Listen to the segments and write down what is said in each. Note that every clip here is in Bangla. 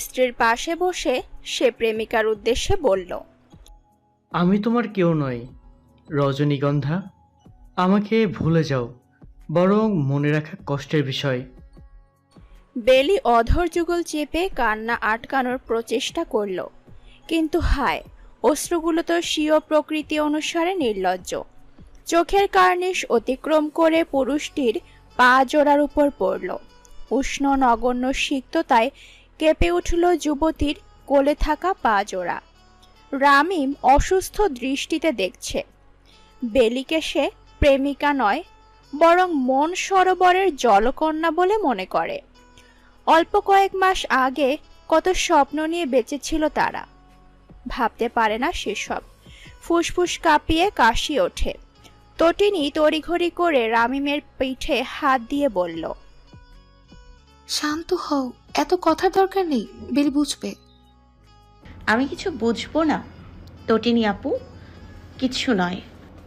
স্ত্রীর পাশে বসে সে প্রেমিকার উদ্দেশ্যে বলল, আমি তোমার কেউ নই রজনীগন্ধা। আমাকে ভুলে যাও, বরং মনে রাখা কষ্টের বিষয়। বেলি অধর যুগল চেপে কান্না আটকানোর প্রচেষ্টা করল, কিন্তু হায়, অশ্রুগুলো তো স্বীয় প্রকৃতি অনুসারে নির্লজ্জ। চোখের কার্নিশ অতিক্রম করে পুরুষটির পা জোড়ার উপর পড়ল। উষ্ণ নগণ্য সিক্ততায় কেঁপে উঠল যুবতীর কোলে থাকা পা জোড়া। রামিম অসুস্থ দৃষ্টিতে দেখছে। বেলিকে সে প্রেমিকা নয়, বরং মন সরোবরের জলকন্যা বলে মনে করে। অল্প কয়েক মাস আগে কত স্বপ্ন নিয়ে বেঁচেছিল তারা, ভাবতে পারে না সেসব। ফুসফুস কাঁপিয়ে কাশি ওঠে। তটিনী তড়িঘড়ি করে রামিমের পিঠে হাত দিয়ে বলল, শান্ত হও, এত কথার দরকার নেই, বেলি বুঝবে। আমি কিছু বুঝবো না তটিনী আপু, কিচ্ছু নয়।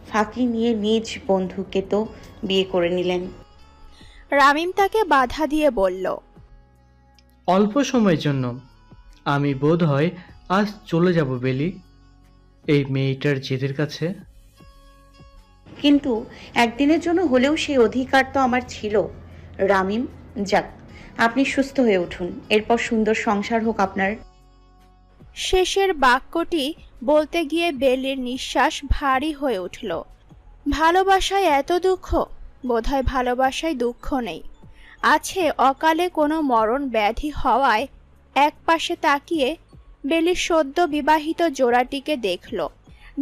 ফাঁকি নিয়ে নিজ বন্ধুকে তো বিয়ে করে নিলেন। রামিম তাকে বাধা দিয়ে বলল, অল্প সময়ের জন্য। আমি বোধ হয় আজ চলে যাব বেলি, এই মেয়েটার জেদের কাছে। কিন্তু একদিনের জন্য হলেও সেই অধিকার তো আমার ছিল। রামিম, যাক, আপনি সুস্থ হয়ে উঠুন, এরপর সুন্দর সংসার হোক আপনার। শেষের বাক্যটি বলতে গিয়ে বেলির নিঃশ্বাস ভারী হয়ে উঠল। ভালোবাসায় এত দুঃখ? বোধহয় ভালোবাসায় দুঃখ নেই, আছে অকালে কোনো মরণ ব্যাধি হওয়ায়। এক পাশে তাকিয়ে বেলি সদ্য বিবাহিত জোড়াটিকে দেখল,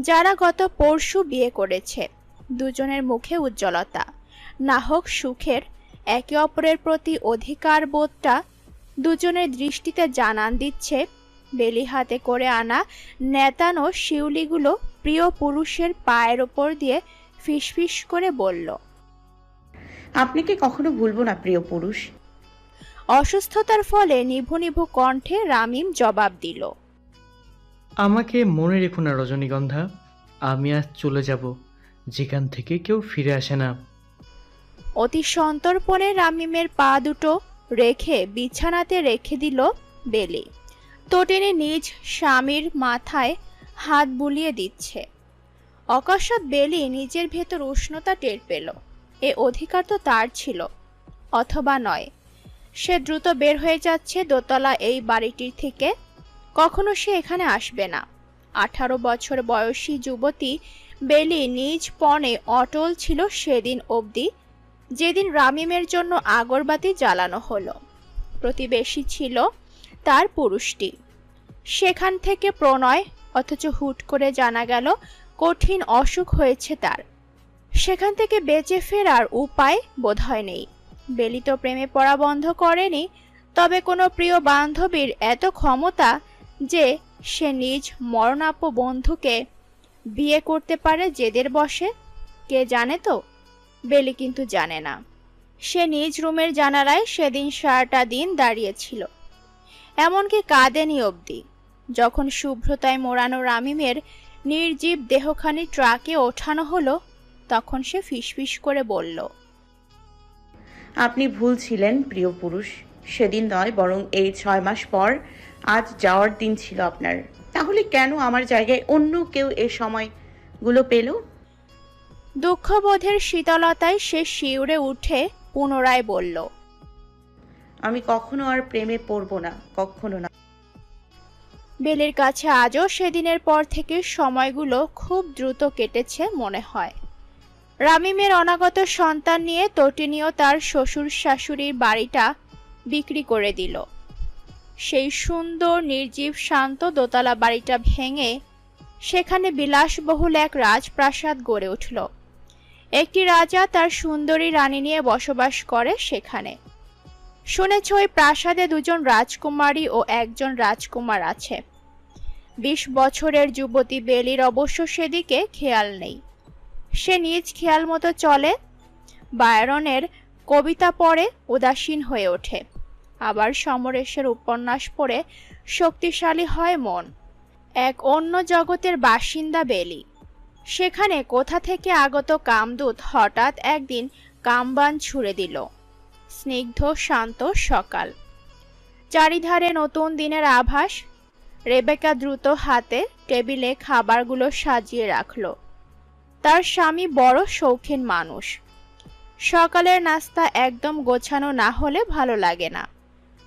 যারা গত পরশু বিয়ে করেছে। দুজনের মুখে উজ্জ্বলতা, না হোক সুখের। একে অপরের প্রতি অধিকার বোধটা দুজনের দৃষ্টিতে জানান দিচ্ছে। বেলি হাতে করে আনা নেতানো শিউলিগুলো প্রিয় পুরুষের পায়ের ওপর দিয়ে ফিসফিস করে বলল, আপনাকে কখনো ভুলবো না প্রিয় পুরুষ। অসুস্থতার ফলে নিভু নিভু কণ্ঠে রামিম জবাব দিল, আমাকে মনে রেখো না রজনীগন্ধা। আমি আজ চলে যাব, যেখান থেকে কেউ ফিরে আসে না। অতি সন্তর্পণে রামিমের পা দুটো রেখে বিছানাতে রেখে দিল বেলি। তটিনী নিজ স্বামীর মাথায় হাত বুলিয়ে দিচ্ছে। অকস্মাৎ বেলি নিজের ভেতর উষ্ণতা টের পেল। এ অধিকার তো তার ছিল, অথবা নয়। সে দ্রুত বের হয়ে যাচ্ছে দোতলা এই বাড়িটির থেকে। কখনো সে এখানে আসবে না। 18 বছর বয়সী যুবতী বেলি নিজ পণে অটল ছিল সেদিন অবধি, যেদিন রামিমের জন্য আগরবাতি জ্বালানো হলো। প্রতিবেশী ছিল তার পুরুষটি। সেখান থেকে প্রণয়, অথচ হুট করে জানা গেল কঠিন অসুখ হয়েছে তার। সেখান থেকে বেঁচে ফেরার উপায় বোধহয় নেই। বেলি তো প্রেমে পড়া বন্ধ করেনি, তবে কোনো প্রিয় বান্ধবীর এত ক্ষমতা যে সে নিজ মরণাপ্য বন্ধুকে বিয়ে করতে পারে জেদের বশে? কে জানে তো? বেলি কিন্তু জানে না। সে নিজ রুমের জানালায় সেদিন সারাটা দিন দাঁড়িয়েছিল, এমনকি কাঁদেনি অবধি। যখন শুভ্রতায় মোড়ানো রামিমের নির্জীব দেহখানি ট্রাকে ওঠানো হলো, তখন সে ফিসফিস করে বলল, আপনি ভুল ছিলেন প্রিয় পুরুষ। সেদিন নয়, বরং এই 6 মাস পর আজ যাওয়ার দিন ছিল আপনার। তাহলে কেন আমার জায়গায় অন্য কেউ এ সময়গুলো পেল? দুঃখবোধের শীতলতায় সে শিউরে উঠে পুনরায় বলল, আমি কখনো আর প্রেমে পড়ব না, কখনো না। বেলির কাছে আজও সেদিনের পর থেকে সময়গুলো খুব দ্রুত কেটেছে মনে হয়। রামিমের অনাগত সন্তান নিয়ে তটিনীও তার শ্বশুর শাশুড়ির বাড়িটা বিক্রি করে দিল। সেই সুন্দর নির্জীব শান্ত দোতলা বাড়িটা ভেঙে সেখানে বিলাসবহুল এক রাজপ্রাসাদ গড়ে উঠল। একটি রাজা তার সুন্দরী রানী নিয়ে বসবাস করে সেখানে। শুনেছ ওই প্রাসাদে 2 জন রাজকুমারী ও 1 জন রাজকুমার আছে। 20 বছরের যুবতী বেলির অবশ্য সেদিকে খেয়াল নেই। সে নিজ খেয়াল মতো চলে, বায়রনের কবিতা পড়ে উদাসীন হয়ে ওঠে, আবার সমরেশের উপন্যাস পড়ে শক্তিশালী হয় মন। এক অন্য জগতের বাসিন্দা বেলি। সেখানে কোথা থেকে আগত কামদূত হঠাৎ একদিন কামবান ছুড়ে দিল। স্নিগ্ধ শান্ত সকাল। চারিধারে নতুন দিনের আভাস। রেবেকা দ্রুত হাতে টেবিলে খাবারগুলো সাজিয়ে রাখলো। তার স্বামী বড় শৌখিন মানুষ। সকালের নাস্তা একদম গোছানো না হলে ভালো লাগে না।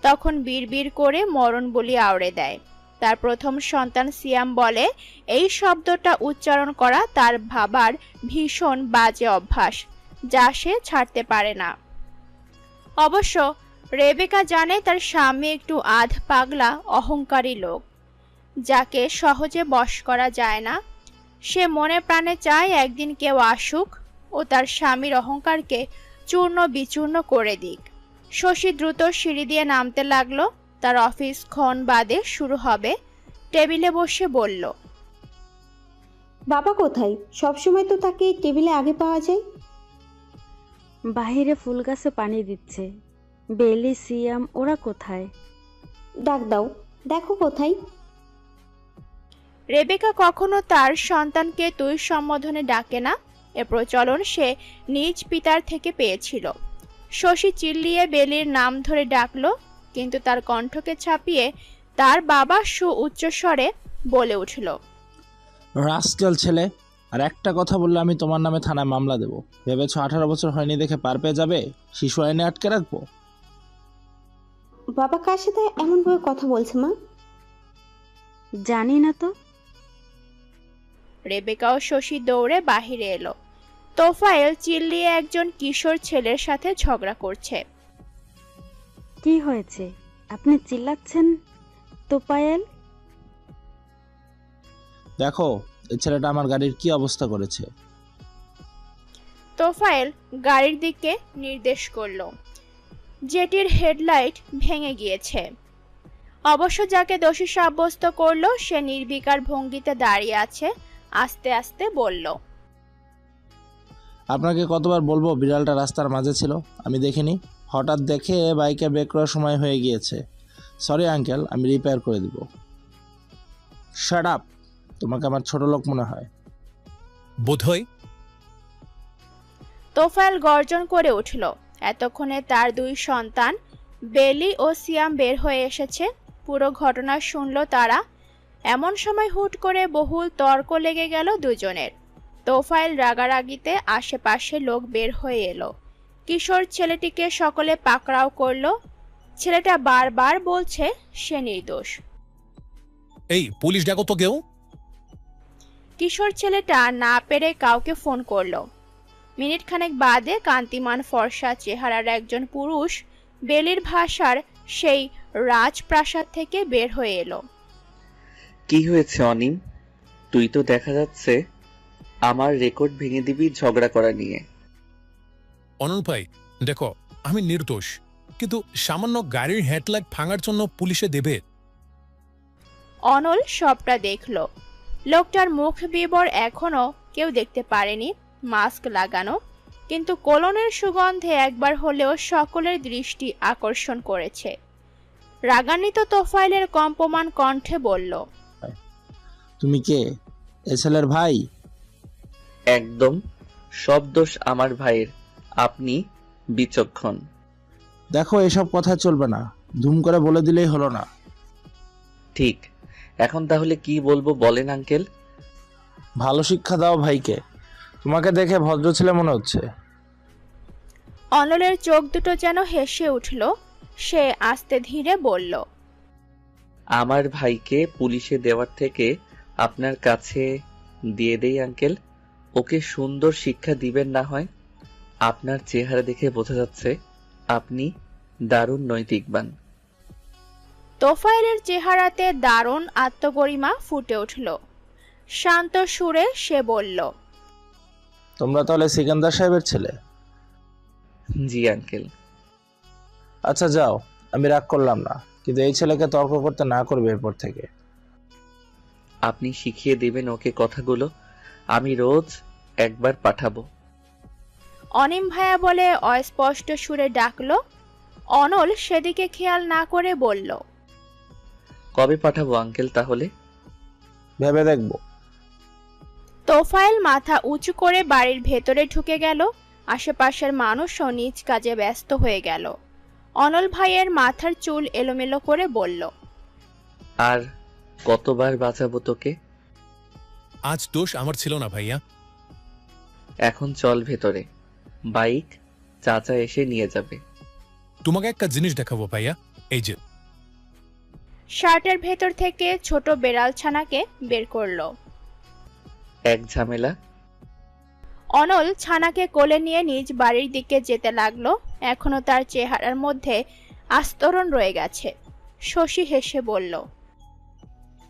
তখন বিড়বিড় করে মরণ বলি আওড়ে দেয়। তার প্রথম সন্তান সিয়াম বলে এই শব্দটা উচ্চারণ করা তার বাবার ভীষণ বাজে অভ্যাস, যা সে ছাড়তে পারে না। অবশ্য রেবেকা জানে তার স্বামী একটু আধ পাগলা অহংকারী লোক, যাকে সহজে বশ করা যায় না। সে মনে প্রাণে চায় একদিন কেউ আসুক ও তার স্বামীর অহংকারকে চূর্ণ বিচূর্ণ করে দিক। শশী দ্রুত সিঁড়ি দিয়ে নামতে লাগলো। তার অফিস ক্ষণ বাদে শুরু হবে। টেবিলে বসে বলল, বাবা কোথায়? সবসময় তো তাকে টেবিলে আগে পাওয়া যায়। বাহিরে ফুল গাছে পানি দিচ্ছে। বেলি, সিয়াম ওরা কোথায়? ডাক দাও, দেখো কোথায়। রেবেকা কখনো তার সন্তানকে তুই সম্বোধনে ডাকে না। এ প্রচলন সে নিজ পিতার থেকে পেয়েছিল। শশী চিল্লিয়ে বেলির নাম ধরে ডাকলো, কিন্তু তার কণ্ঠকে ছাপিয়ে তার বাবা উচ্চস্বরে বলে উঠল, রাস্কেল ছেলে, আর একটা কথা বললে আমি তোমার নামে থানায় মামলা দেব। ভেবেছ 18 বছর হয়নি দেখে পার পেয়ে যাবে? শিশু আইনে আটকে রাখবো? বাবা কার সাথে এমনভাবে কথা বলছে মা? জানি না তো। রেবেকা ও শশী দৌড়ে বাহিরে এলো। তোফায়েল চিল্লিয়ে একজন কিশোর ছেলের সাথে ঝগড়া করছে। কি হয়েছে? আপনি চিল্লাচ্ছেন তোপায়েল? দেখো এই ছেলেটা আমার গাড়ির কি অবস্থা করেছে। তোফায়েল গাড়ির দিকে নির্দেশ করলো, যেটির হেডলাইট ভেঙে গিয়েছে। অবশ্য যাকে দোষী সাব্যস্ত করলো সে নির্বিকার ভঙ্গিতে দাঁড়িয়ে আছে। আস্তে আস্তে বলল, আপনাকে কতবার বলবো বিড়ালটা রাস্তার মাঝে ছিল? আমি দেখিনি, হঠাৎ দেখে বাইকে ব্রেক করার সময় হয়ে গিয়েছে। সরি আঙ্কেল, আমি রিপেয়ার করে দিব। শাট আপ, তোমাকে আমার ছোট লোক মনে হয় বোধহয়। তোফায়েল গর্জন করে উঠল। এতক্ষণে তার দুই সন্তান বেলি ও সিয়াম বের হয়ে এসেছে। পুরো ঘটনা শুনল তারা। এমন সময় হুট করে বহুল তর্ক লেগে গেল দুজনের। তোফায়েল রাগারাগিতে আশেপাশে লোক বের হয়ে এলো। কিশোর ছেলেটিকে সকলে পাকড়াও করলো। ছেলেটা বারবার বলছে সে নির্দোষ। এই পুলিশ ডাকো তো কেউ। কিশোর ছেলেটা না পেরে কাউকে ফোন করলো। মিনিট খানেক বাদে কান্তিমান ফর্সা চেহারার একজন পুরুষ বেলির ভাষার সেই রাজপ্রাসাদ থেকে বের হয়ে এলো। কি হয়েছে অনিম? তুই তো দেখা যাচ্ছে আমার রেকর্ড ভেঙে দিবি ঝগড়া করা নিয়ে। অনল ভাই দেখো, আমি নির্দোষ, কিন্তু সামান্য গাড়ির হেডলাইট ভাঙার জন্য পুলিশে দেবে? অনল সবটা দেখলো। লোকটার মুখ বিবর এখনো কেউ দেখতে পারেনি, মাস্ক লাগানো, কিন্তু কোলনের সুগন্ধে একবার হলেও সকলের দৃষ্টি আকর্ষণ করেছে। রাগান্বিত তোফায়েলের কম্পমান কণ্ঠে বলল, তুমি কে? এ ছেলের ভাই? একদম, সব দোষ আমার ভাইয়ের। আপনি বিচক্ষণ। দেখো এসব কথা চলবে না, ধুম করে বলে দিলেই হলো না। ঠিক, এখন তাহলে কি বলবো বলেন আঙ্কেল। ভালো শিক্ষা দাও ভাইকে, তোমাকে দেখে ভদ্র ছেলে মনে হচ্ছে। অনলের চোখ দুটো যেন হেসে উঠল। সে আস্তে ধীরে বলল, আমার ভাইকে পুলিশে দেওয়ার থেকে আপনার কাছে দিয়ে দেই আঙ্কেল। ওকে সুন্দর শিক্ষা দিবেন না হয়। আপনার চেহারা দেখে বোঝা যাচ্ছে আপনি দারুণ নৈতিকবান। তোফায়েলের চেহারাতে দারুণ আত্মগরিমা ফুটে উঠল। শান্ত সুরে সে বলল, তোমরা তাহলে সিকান্দার সাহেবের ছেলে? জি আঙ্কেল। আচ্ছা যাও, আমি রাগ করলাম না, কিন্তু এই ছেলেকে তর্ক করতে না করবে এরপর থেকে। আপনি শিখিয়ে দেবেন ওকে কথাগুলো। আমি রোজ একবার পাঠাবো। অনিম ভাইয়া বলে অস্পষ্ট সুরে ডাকলো। অনল সেদিকে খেয়াল না করে বলল, কবে পাঠাবো আঙ্কেল তাহলে? ভেবে দেখবো। তোফায়েল মাথা উঁচু করে বাড়ির ভেতরে ঢুকে গেল। আশেপাশের মানুষও নিজ কাজে ব্যস্ত হয়ে গেল। অনল ভাইয়ের মাথার চুল এলোমেলো করে বলল, আর কতবার বাঁচাবো তোকে? আজ দোষ আমার ছিল না ভাইয়া। এখন চল ভেতরে, বাইক চাচা এসে নিয়ে যাবে। তোমাকে একটা জিনিস দেখাবো ভাইয়া, এই যে। শার্টের ভেতর থেকে ছোট বেড়াল ছানাকে বের করলো। এক ঝামেলা। অনল ছানাকে কোলে নিয়ে নিজ বাড়ির দিকে যেতে লাগলো। এখনো তার চেহারার মধ্যে আস্তরণ রয়ে গেছে। শশী হেসে বলল,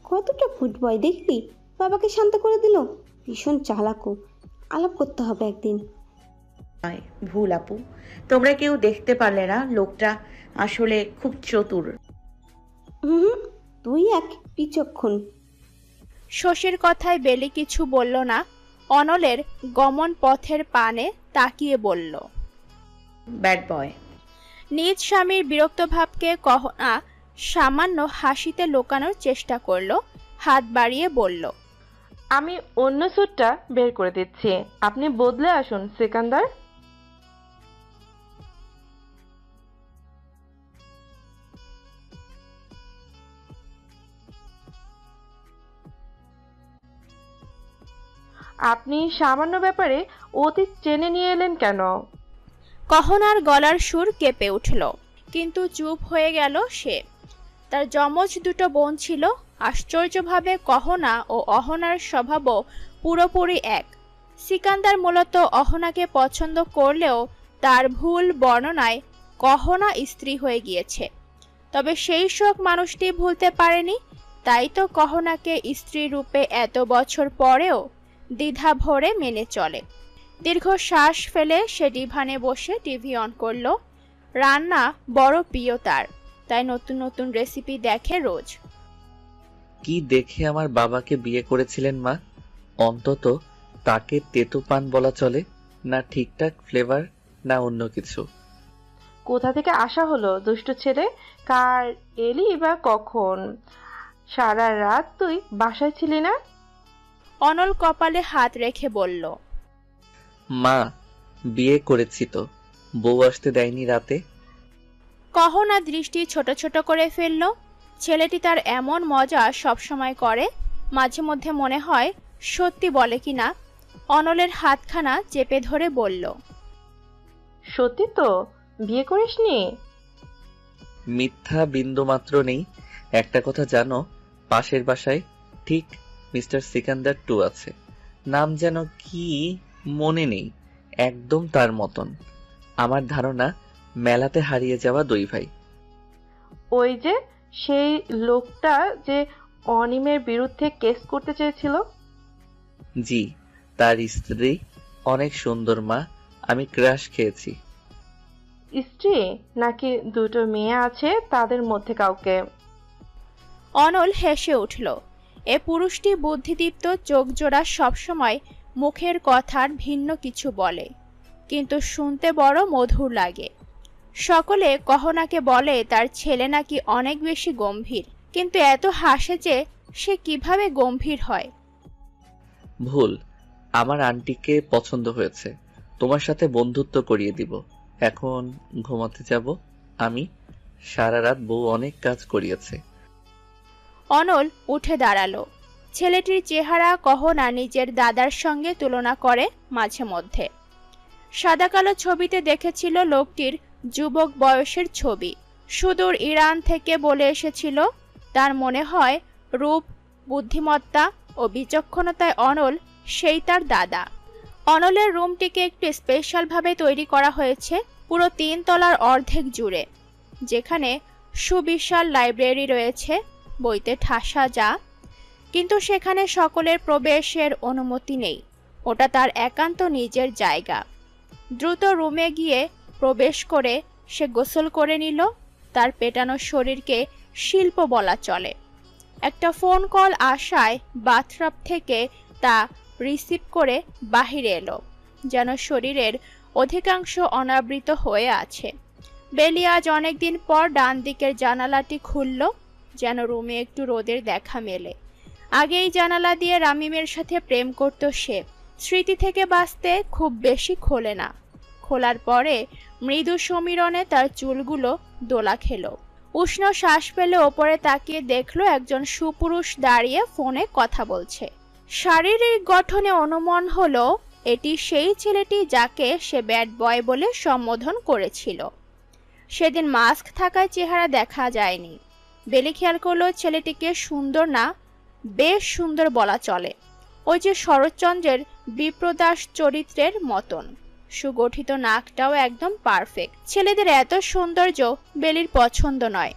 কতটা ফুটবয় দেখলি, বাবাকে শান্ত করে দিল। ভীষণ চালাকু, আলাপ করতে হবে একদিন। নয়, ভুল আপু। তোমরা কেউ দেখতে পারলে না, লোকটা আসলে খুব চতুর। হুম, তুই এক বিচক্ষণ। শশীর কথায় বেলি কিছু বলল না। অনলের গমন পথের পানে তাকিয়ে বলল, ব্যাড বয়। নিজ স্বামীর বিরক্ত ভাবকে কহনা সামান্য হাসিতে লুকানোর চেষ্টা করলো। হাত বাড়িয়ে বলল, আমি অন্য স্যুটটা বের করে দিচ্ছি, আপনি বদলে আসুন সিকান্দার। আপনি সামান্য ব্যাপারে অতীত টেনে নিয়ে এলেন কেন? কহনার গলার সুর কেঁপে উঠল, কিন্তু চুপ হয়ে গেল সে। তার যমজ দুটো বোন ছিল। আশ্চর্যভাবে কহনা ও অহনার স্বভাবও পুরোপুরি এক। সিকান্দার মূলত অহনাকে পছন্দ করলেও তার ভুল বর্ণনায় কহনা স্ত্রী হয়ে গিয়েছে। তবে সেই শোক মানুষটি ভুলতে পারেনি। তাই তো কহনাকে স্ত্রী রূপে এত বছর পরেও দ্বিধা ভরে মেনে চলে। দীর্ঘ শ্বাস ফেলে সে ডিভানে বসে টিভি অন করলো। রান্না বড় প্রিয় তার, তাই নতুন নতুন রেসিপি দেখে রোজ। কি দেখে আমার বাবাকে বিয়ে করেছিলেন মা? অন্তত তাকে তেতো পান বলা চলে না? ঠিকঠাক ফ্লেভার না অন্য কিছু? কোথা থেকে আসা হলো দুষ্টু ছেলে? কার এলি বা কখন? সারা রাত তুই বাসায় ছিলি না? অনল কপালে হাত রেখে বলল, মা, বিয়ে করেছি তো, বউ আসতে দেয়নি রাতে। কহনা দৃষ্টি ছোট ছোট করে ফেলল। ছেলেটি তার এমন মজা সবসময় করে, মাঝে মধ্যে মনে হয় সত্যি বলে কিনা। অনলের হাতখানা চেপে ধরে বলল, সত্যি তো বিয়ে করিসনি? মিথ্যা বিন্দু মাত্র নেই। একটা কথা জানো, পাশের বাসায় ঠিক মিস্টার সিকান্দার 2 আছে। নাম যেন কি মনে নেই, একদম তার মতন। আমার ধারণা মেলাতে হারিয়ে যাওয়া 2 ভাই। ওই যে সেই লোকটা যে অনিমের বিরুদ্ধে কেস করতে চেয়েছিল? জি, তার স্ত্রী অনেক সুন্দর মা, আমি ক্রাশ খেয়েছি। স্ত্রী নাকি দুটো মেয়ে আছে তাদের মধ্যে কাউকে? অনল হেসে উঠল। এ পুরুষটি বুদ্ধিদীপ্ত, চোখ জোড়া, সবসময় মুখের কথার ভিন্ন কিছু বলে, কিন্তু শুনতে বড় মধুর লাগে। সকলে কহনাকে বলে তার ছেলে নাকি অনেক বেশি গম্ভীর, কিন্তু এত হাসে যে সে কিভাবে গম্ভীর হয়। ভুল, আমার আন্টিকে পছন্দ হয়েছে। তোমার সাথে বন্ধুত্ব করিয়ে দিব। এখন ঘুমাতে যাব আমি। সারা রাত বউ অনেক কাজ করিয়েছে। অনল উঠে দাঁড়ালো। ছেলেটির চেহারা কহনা নিজের দাদার সঙ্গে তুলনা করে মাঝে মধ্যে। সাদাকালো ছবিতে দেখেছিল লোকটির যুবক বয়সের ছবি। সুদূর ইরান থেকে বলে এসেছিল। তার মনে হয় রূপ, বুদ্ধিমত্তা ও বিচক্ষণতায় অনল সেই তার দাদা। অনলের রুমটিকে একটু স্পেশালভাবে তৈরি করা হয়েছে, পুরো 3 তলার অর্ধেক জুড়ে, যেখানে সুবিশাল লাইব্রেরি রয়েছে, বইতে ঠাসা যা। কিন্তু সেখানে সকলের প্রবেশের অনুমতি নেই। ওটা তার একান্ত নিজের জায়গা। দ্রুত রুমে গিয়ে প্রবেশ করে সে গোসল করে নিল। তার পেটানো শরীরকে শিল্প বলা চলে। একটা ফোন কল আসায় বাথটাব থেকে তা রিসিভ করে বাহিরে এলো, যেন শরীরের অধিকাংশ অনাবৃত হয়ে আছে। বেলি আজ অনেকদিন পর ডান দিকের জানালাটি খুলল, যেন রুমে একটু রোদের দেখা মেলে। আগেই জানালা দিয়ে রামিমের সাথে প্রেম করত সে। স্মৃতি থেকে বাঁচতে খুব বেশি খোলে না, খোলার পরে মৃদু সমীরণে তার চুলগুলো দোলা খেলো। উষ্ণ শ্বাস ফেলে ওপরে তাকিয়ে দেখলো একজন সুপুরুষ দাঁড়িয়ে ফোনে কথা বলছে। শারীরিক গঠনে অনুমান হলো এটি সেই ছেলেটি যাকে সে ব্যাড বয় বলে সম্বোধন করেছিল। সেদিন মাস্ক থাকায় চেহারা দেখা যায়নি। বেলি খেয়াল করলো ছেলেটিকে সুন্দর না, বেশ সুন্দর বলা চলে। ওই যে শরৎচন্দ্রের বিপ্রদাস চরিত্রের মতন। সুগঠিত নাকটাও একদম পারফেক্ট। ছেলেদের এত সৌন্দর্য বেলির পছন্দ নয়।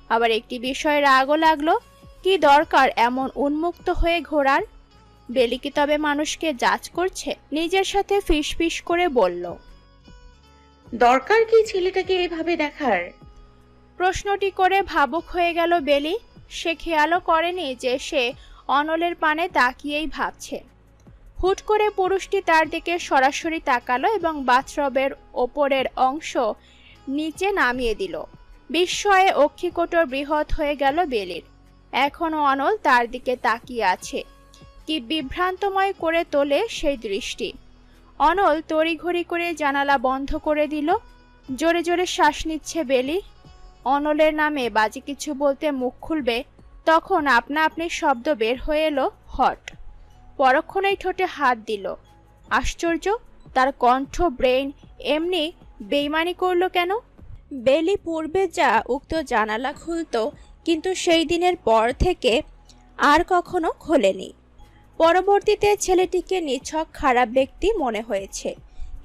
আবার একটি বিষয়ে রাগও লাগলো, কি দরকার এমন উন্মুক্ত হয়ে ঘোরার? বেলি কি তবে মানুষকে জাজ করছে? নিজের সাথে ফিসফিস করে বলল, দরকার কি ছেলেটাকে এভাবে দেখার? প্রশ্নটি করে ভাবুক হয়ে গেল বেলি। সে খেয়ালও করেনি যে সে অনলের পানে তাকিয়েই ভাবছে। হুট করে পুরুষটি তার দিকে সরাসরি তাকালো এবং বাথরবের ওপরের অংশ নিচে নামিয়ে দিল। বিস্ময়ে অক্ষিকোটর বৃহৎ হয়ে গেল বেলির। এখনো অনল তার দিকে তাকিয়ে আছে। কি বিভ্রান্তময় করে তোলে সেই দৃষ্টি। অনল তড়িঘড়ি করে জানালা বন্ধ করে দিল। জোরে জোরে শ্বাস নিচ্ছে বেলি। অনলের নামে বাজে কিছু বলতে মুখ খুলবে, তখন আপনা আপনি শব্দ বের হয়ে এলো, হট। পরক্ষণেই ঠোঁটে হাত দিল। আশ্চর্য, তার কণ্ঠ ব্রেন এমনি বেইমানি করলো কেন? বেলি পূর্বে যা উক্ত জানালা খুলতো, কিন্তু সেই দিনের পর থেকে আর কখনো খোলেনি। পরবর্তীতে ছেলেটিকে নিছক খারাপ ব্যক্তি মনে হয়েছে,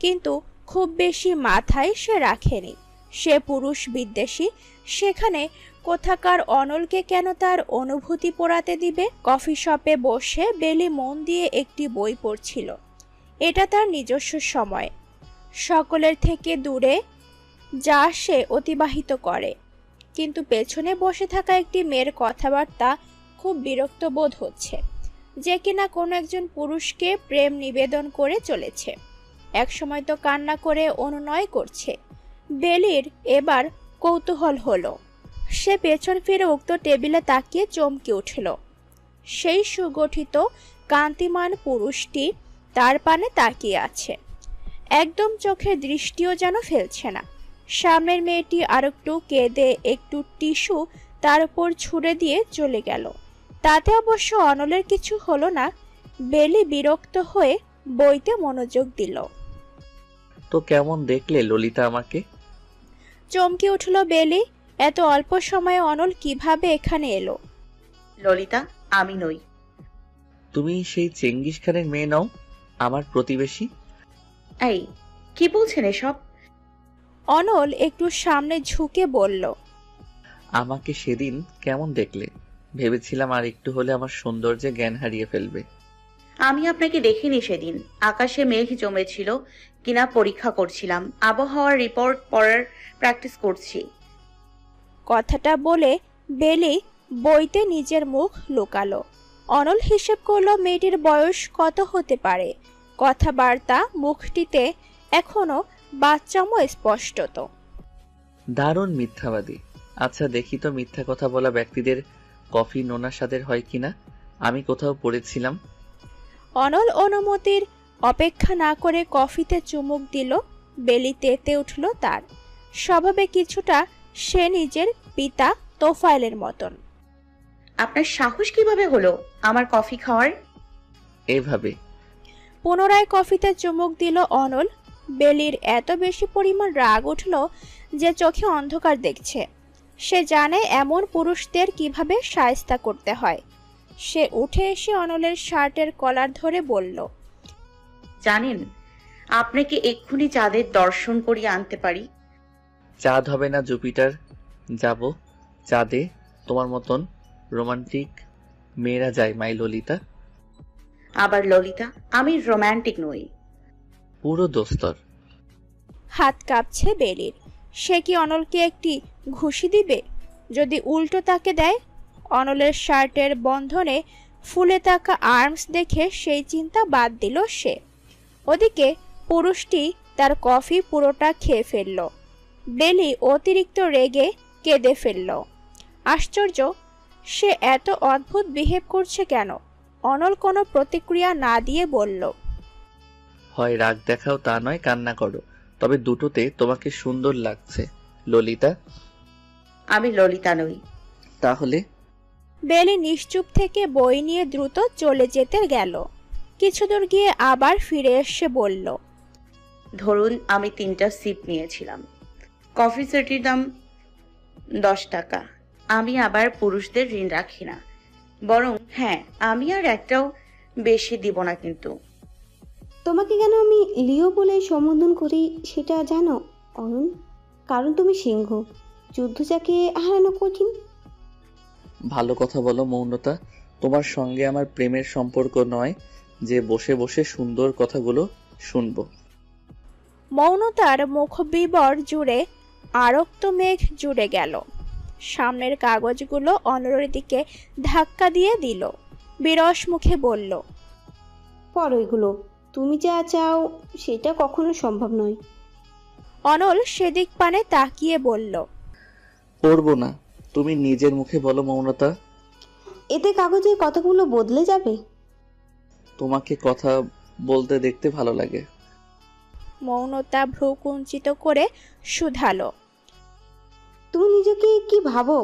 কিন্তু খুব বেশি মাথায় সে রাখেনি। সে পুরুষ বিদ্বেষী। সেখানে কোথাকার অনলকে কেন তার অনুভূতি পোড়াতে দিবে? কফি শপে বসে বেলি মন দিয়ে একটি বই পড়ছিল। এটা তার নিজস্ব সময়, সকলের থেকে দূরে যা সে অতিবাহিত করে। কিন্তু পেছনে বসে থাকা একটি মেয়ের কথাবার্তা খুব বিরক্ত বোধ হচ্ছে, যে কিনা কোনো একজন পুরুষকে প্রেম নিবেদন করে চলেছে। একসময় তো কান্না করে অনুনয় করছে। বেলির এবার কৌতূহল হলো। সে পেছন ফিরে উক্ত টেবিলে তাকিয়ে চমকে উঠল। সেই সুগঠিত কান্তিমান পুরুষটি তার পানে তাকিয়ে আছে। একদম চোখের দৃষ্টিও যেন ফেলছে না। সামনের মেয়েটি আরেকটু কেঁদে একটু টিস্যু তার উপর ছুঁড়ে দিয়ে চলে গেল। তাতে অবশ্য অনলের কিছু হলো না। বেলি বিরক্ত হয়ে বইতে মনোযোগ দিল। তো কেমন দেখলে ললিতা আমাকে? চমকে উঠল বেলি। এত অল্প সময়ে অনল কিভাবে এখানে এলো? ললিতা আমি নই। তুমি সেই চেঙ্গিস খানের মেয়ে নও, আমার প্রতিবেশী? এই কি বলছেন এসব? অনল একটু সামনে ঝুঁকে বলল, আমাকে সেদিন কেমন দেখলে? ভেবেছিলাম আর একটু হলে আমার সৌন্দর্যে জ্ঞান হারিয়ে ফেলবে। আমি আপনাকে দেখিনি সেদিন। আকাশে মেঘ জমেছিল কিনা পরীক্ষা করছিলাম। আবহাওয়ার রিপোর্ট পড়ার প্র্যাকটিস করছি। কথাটা বলে বেলি বইতে নিজের মুখ লুকালো। অনল হিসেব করলো মেয়েটির বয়স কত হতে পারে। কথাবার্তা মুখটিতে এখনো বাচ্চামো স্পষ্টত। দারুণ মিথ্যাবাদী। আচ্ছা দেখি তো মিথ্যা কথা বলা ব্যক্তিদের কফি নোনা স্বাদের হয় কিনা। আমি কোথাও পড়েছিলাম। অনল অনুমতির অপেক্ষা না করে কফিতে চুমুক দিল। বেলি তেতে উঠল তার। স্বভাবে কিছুটা সে নিজের পিতা তোফায়েলের মতন। আপনার সাহস কিভাবে হলো আমার কফি খাওয়ার? এভাবে। পুনরায় কফিতে চুমুক দিল অনল। বেলির এত বেশি পরিমাণ রাগ উঠল যে চোখে অন্ধকার দেখছে। সে জানে এমন পুরুষদের কিভাবে শায়েস্তা করতে হয়। সে উঠে এসে অনলের শার্টের কলার ধরে বলল, জানেন আপনাকে এক্ষুনি চাঁদের দর্শন করিয়ে আনতে পারি। চাঁদ হবে না জুপিটার যাব চাঁদে। তোমার মতন রোমান্টিক মেয়েরা যায় মাই ললিতা। আবার ললিতা? আমি রোমান্টিক নই। পুরো দোস্তর। হাত কাঁপছে বেলির। সে কি অনলকে একটি ঘুষি দিবে যদি উল্টো তাকে দেয়? অনলের শার্টের বন্ধনে ফুলে থাকা আর্মস দেখে সেই চিন্তা বাদ দিল সে। ওদিকে পুরুষটি তার কফি পুরোটা খেয়ে ফেলল। বেলি অতিরিক্ত রেগে কেঁদে ফেলল। আশ্চর্য, সে এত অদ্ভুত বিহেভ করছে কেন? অনল কোনো প্রতিক্রিয়া না দিয়ে বলল, হয় রাগ দেখাও তা নয় কান্না করো। তবে দুটোতে তোমাকে সুন্দর লাগছে ললিতা। আমি ললিতা নই। তাহলে? বেলি নিশ্চুপ থেকে বই নিয়ে দ্রুত চলে যেতে গেল। কিছু দূর গিয়ে আবার ফিরে এসে বলল, ধরুন আমি 3টা সিপ নিয়েছিলাম। কফি সেটির দাম 10 টাকা। আমি আবার পুরুষদের ঋণ রাখি না, বরং হ্যাঁ, আমি আর একটাও বেশি দিব না। কিন্তু তোমাকে কেন আমি লিও বলে সম্বোধন করি সেটা জানো অরুণ? কারণ তুমি সিংহ, যুদ্ধ যাকে হারানো কঠিন। ভালো কথা বলো মৌনতা। তোমার সঙ্গে আমার প্রেমের সম্পর্ক নয় যে বসে বসে সুন্দর কথাগুলো শুনবো। মৌনতার মুখবিবর জুড়ে আরক্ত মেঘ জুড়ে গেল। সামনের কাগজগুলো অনলের দিকে ধাক্কা দিয়ে দিল। বিরস মুখে বলল, পর এগুলো, তুমি যা চাও সেটা কখনো সম্ভব নয়। অনল সেদিক পানে তাকিয়ে বলল, পড়বো না, তুমি নিজের মুখে বলো মৌনতা। এতে কাগজের কথাগুলো বদলে যাবে। তোমাকে কথা বলতে দেখতে ভালো লাগে। মৌনতা ভ্রু কুঞ্চিত করে শুধালো, তুমি নিজেকে কি ভাবো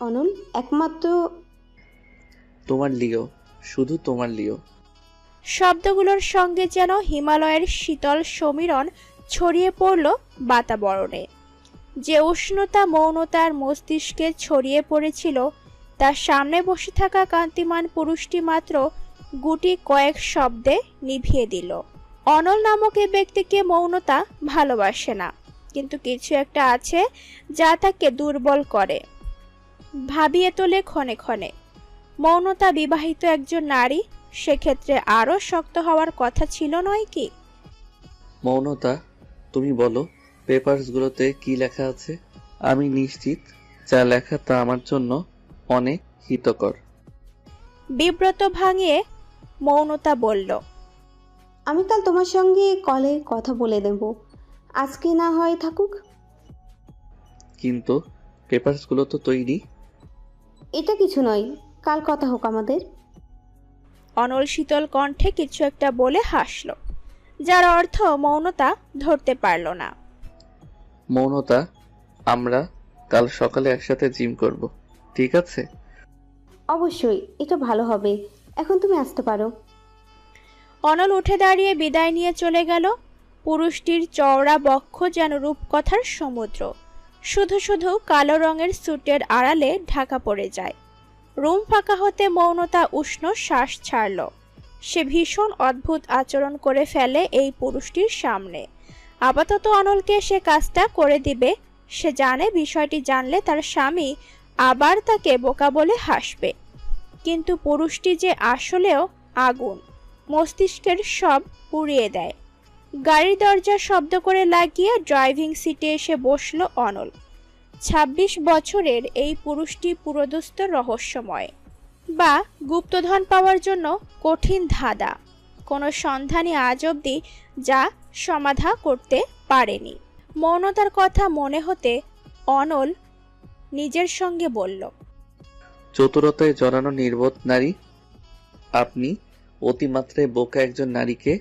অনল? একমাত্র তোমার লিও, শুধু তোমার লিও। শব্দগুলোর সঙ্গে যেন হিমালয়ের শীতল সমীরণ ছড়িয়ে পড়ল বাতাবরণে। যে উষ্ণতা মৌনতার মস্তিষ্কে ছড়িয়ে পড়েছিল তার সামনে বসে থাকা কান্তিমান পুরুষটি মাত্র গুটি কয়েক শব্দে নিভিয়ে দিল। অনল নামক এই ব্যক্তিকে মৌনতা ভালোবাসে না, কিন্তু কিছু একটা আছে যা তাকে দুর্বল করে, ভাবিয়ে তোলে ক্ষণে ক্ষণে। মৌনতা বিবাহিত একজন নারী, সেক্ষেত্রে আরো শক্ত হওয়ার কথা ছিল নয় কি? মৌনতা, তুমি বলো পেপারসগুলোতে কি লেখা আছে? আমি নিশ্চিত যা লেখা তা আমার জন্য অনেক হিতকর। বিব্রত ভাঙিয়ে মৌনতা বলল, আমি কাল তোমার সঙ্গে কলে কথা বলে দেব, আজকে না হয় থাকুক। কিন্তু পেপারসগুলো তো তৈরি। এটা কিছু নয়, কাল কথা হোক আমাদের। অনল শীতল কণ্ঠে কিছু একটা বলে হাসল, যার অর্থ মৌনতা ধরতে পারল না। মৌনতা, আমরা কাল সকালে একসাথে জিম করব, ঠিক আছে? অবশ্যই, এটা ভালো হবে। এখন তুমি আসতে পারো। অনল উঠে দাঁড়িয়ে বিদায় নিয়ে চলে গেল। পুরুষটির চওড়া বক্ষ যেন রূপকথার সমুদ্র, শুধু শুধু কালো রঙের স্যুটের আড়ালে ঢাকা পড়ে যায়। রুম ফাঁকা হতে মৌনতা উষ্ণ শ্বাস ছাড়ল। সে ভীষণ অদ্ভুত আচরণ করে ফেলে এই পুরুষটির সামনে। আপাতত অনলকে সে কাজটা করে দিবে। সে জানে বিষয়টি জানলে তার স্বামী আবার তাকে বোকা বলে হাসবে। কিন্তু পুরুষটি যে আসলেও আগুন, মস্তিষ্কের সব পুড়িয়ে দেয়। গাড়ির দরজা শব্দ করে লাগিয়ে ড্রাইভিং সিটে এসে বসল অনল। ২৬ বছরের এই পুরুষটি পুরোদস্ত রহস্যময়, বা গুপ্তধন পাওয়ার জন্য কঠিন ধাঁধা। কোনো সন্ধানী আজ অবধি যা সমাধা করতে পারেনি। মৌনতার কথা মনে হতে অনল নিজের সঙ্গে বলল, চতুরতায় জড়ানো নির্বোধ নারী। আপনি অতিমাত্রায় বোকা একজন নারীকে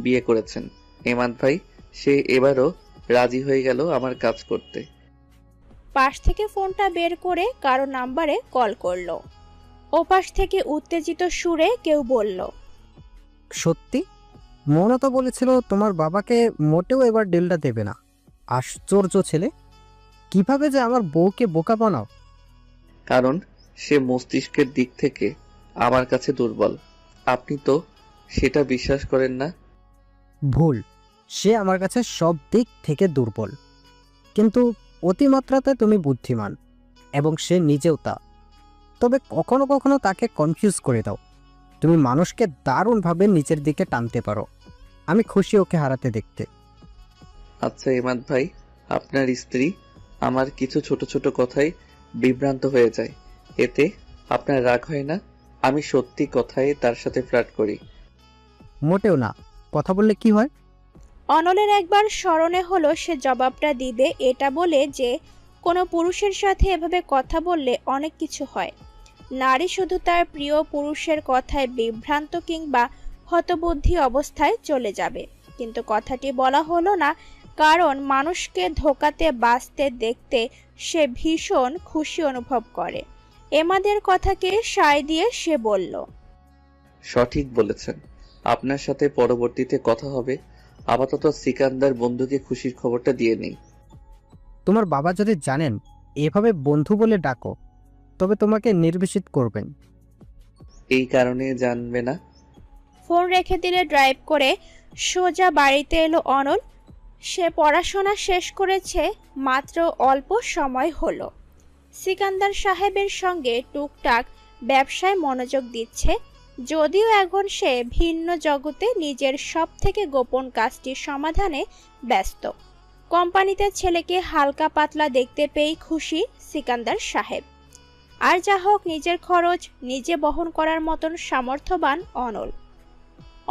বিয়ে করেছেন এমাদ ভাই। সে এবারও রাজি হয়ে গেল আমার কাজ করতে। পাশ থেকে ফোনটা বের করে কারো নাম্বারে কল করলো। ওপাশ থেকে উত্তেজিত সুরে কেউ বলল, সত্যি? মৌনতা বলেছিল তোমার বাবাকে মোটেও এবার ডিলটা দেবে না। আশ্চর্য ছেলে, কিভাবে যে আমার বউকে বোকা বানাও। কারণ সে মস্তিষ্কের দিক থেকে আমার কাছে দুর্বল। আপনি তো সেটা বিশ্বাস করেন না। ভুল, সে আমার কাছে সব দিক থেকে দুর্বল, কিন্তু অতিমাত্রাতে তুমি বুদ্ধিমান, এবং সে নিজেও তা। তবে কখনো কখনো তাকে কনফিউজ করে দাও। তুমি মানুষকে দারুণভাবে নিচের দিকে টানতে পারো। আমি খুশি ওকে হারাতে দেখতে। আচ্ছা এমাদ ভাই, আপনার স্ত্রী আমার কিছু ছোট ছোট কথায় বিভ্রান্ত হয়ে যায়, এতে আপনার রাগ হয় না? আমি সত্যি কথায় তার সাথে ফ্লার্ট করি। মোটেও না, কথা বললে কি হয়? অনলের একবার স্মরণে হলো সে জবাবটা দিবে এটা বলে যে কোনো পুরুষের সাথে এভাবে কথা বললে অনেক কিছু হয়। নারী শুধু তার প্রিয় পুরুষের কথায় বিভ্রান্ত কিংবা হতবুদ্ধি অবস্থায় চলে যাবে। কিন্তু কথাটি বলা হলো না, কারণ মানুষকে ধোকাতে বাঁচতে দেখতে সে ভীষণ খুশি অনুভব করে। এমাদের কথাকে সায় দিয়ে সে বলল, সঠিক বলেছেন, আপনার সাথে পরবর্তীতে কথা হবে। আপাতত সিকান্দার বন্ধুকে খুশির খবরটা দিয়ে নেই। তোমার বাবা যদি জানেন এভাবে বন্ধু বলে ডাকো, তবে তোমাকে নির্বাসিত করবেন। এই কারণে জানবে না। ফোন রেখে দিলে ড্রাইভ করে সোজা বাড়িতে এলো অনল। সে পড়াশোনা শেষ করেছে, মাত্র অল্প সময় হলো। সিকান্দার সাহেবের সঙ্গে টুকটাক ব্যবসায় মনোযোগ দিচ্ছে, যদিও এখন সে ভিন্ন জগতে নিজের সব থেকে গোপন কাজটির সমাধানে ব্যস্ত। কোম্পানিতে ছেলেকে হালকা পাতলা দেখতে পেয়েই খুশি সিকান্দার সাহেব। আর যা হোক, নিজের খরচ নিজে বহন করার মতন সামর্থ্যবান অনল।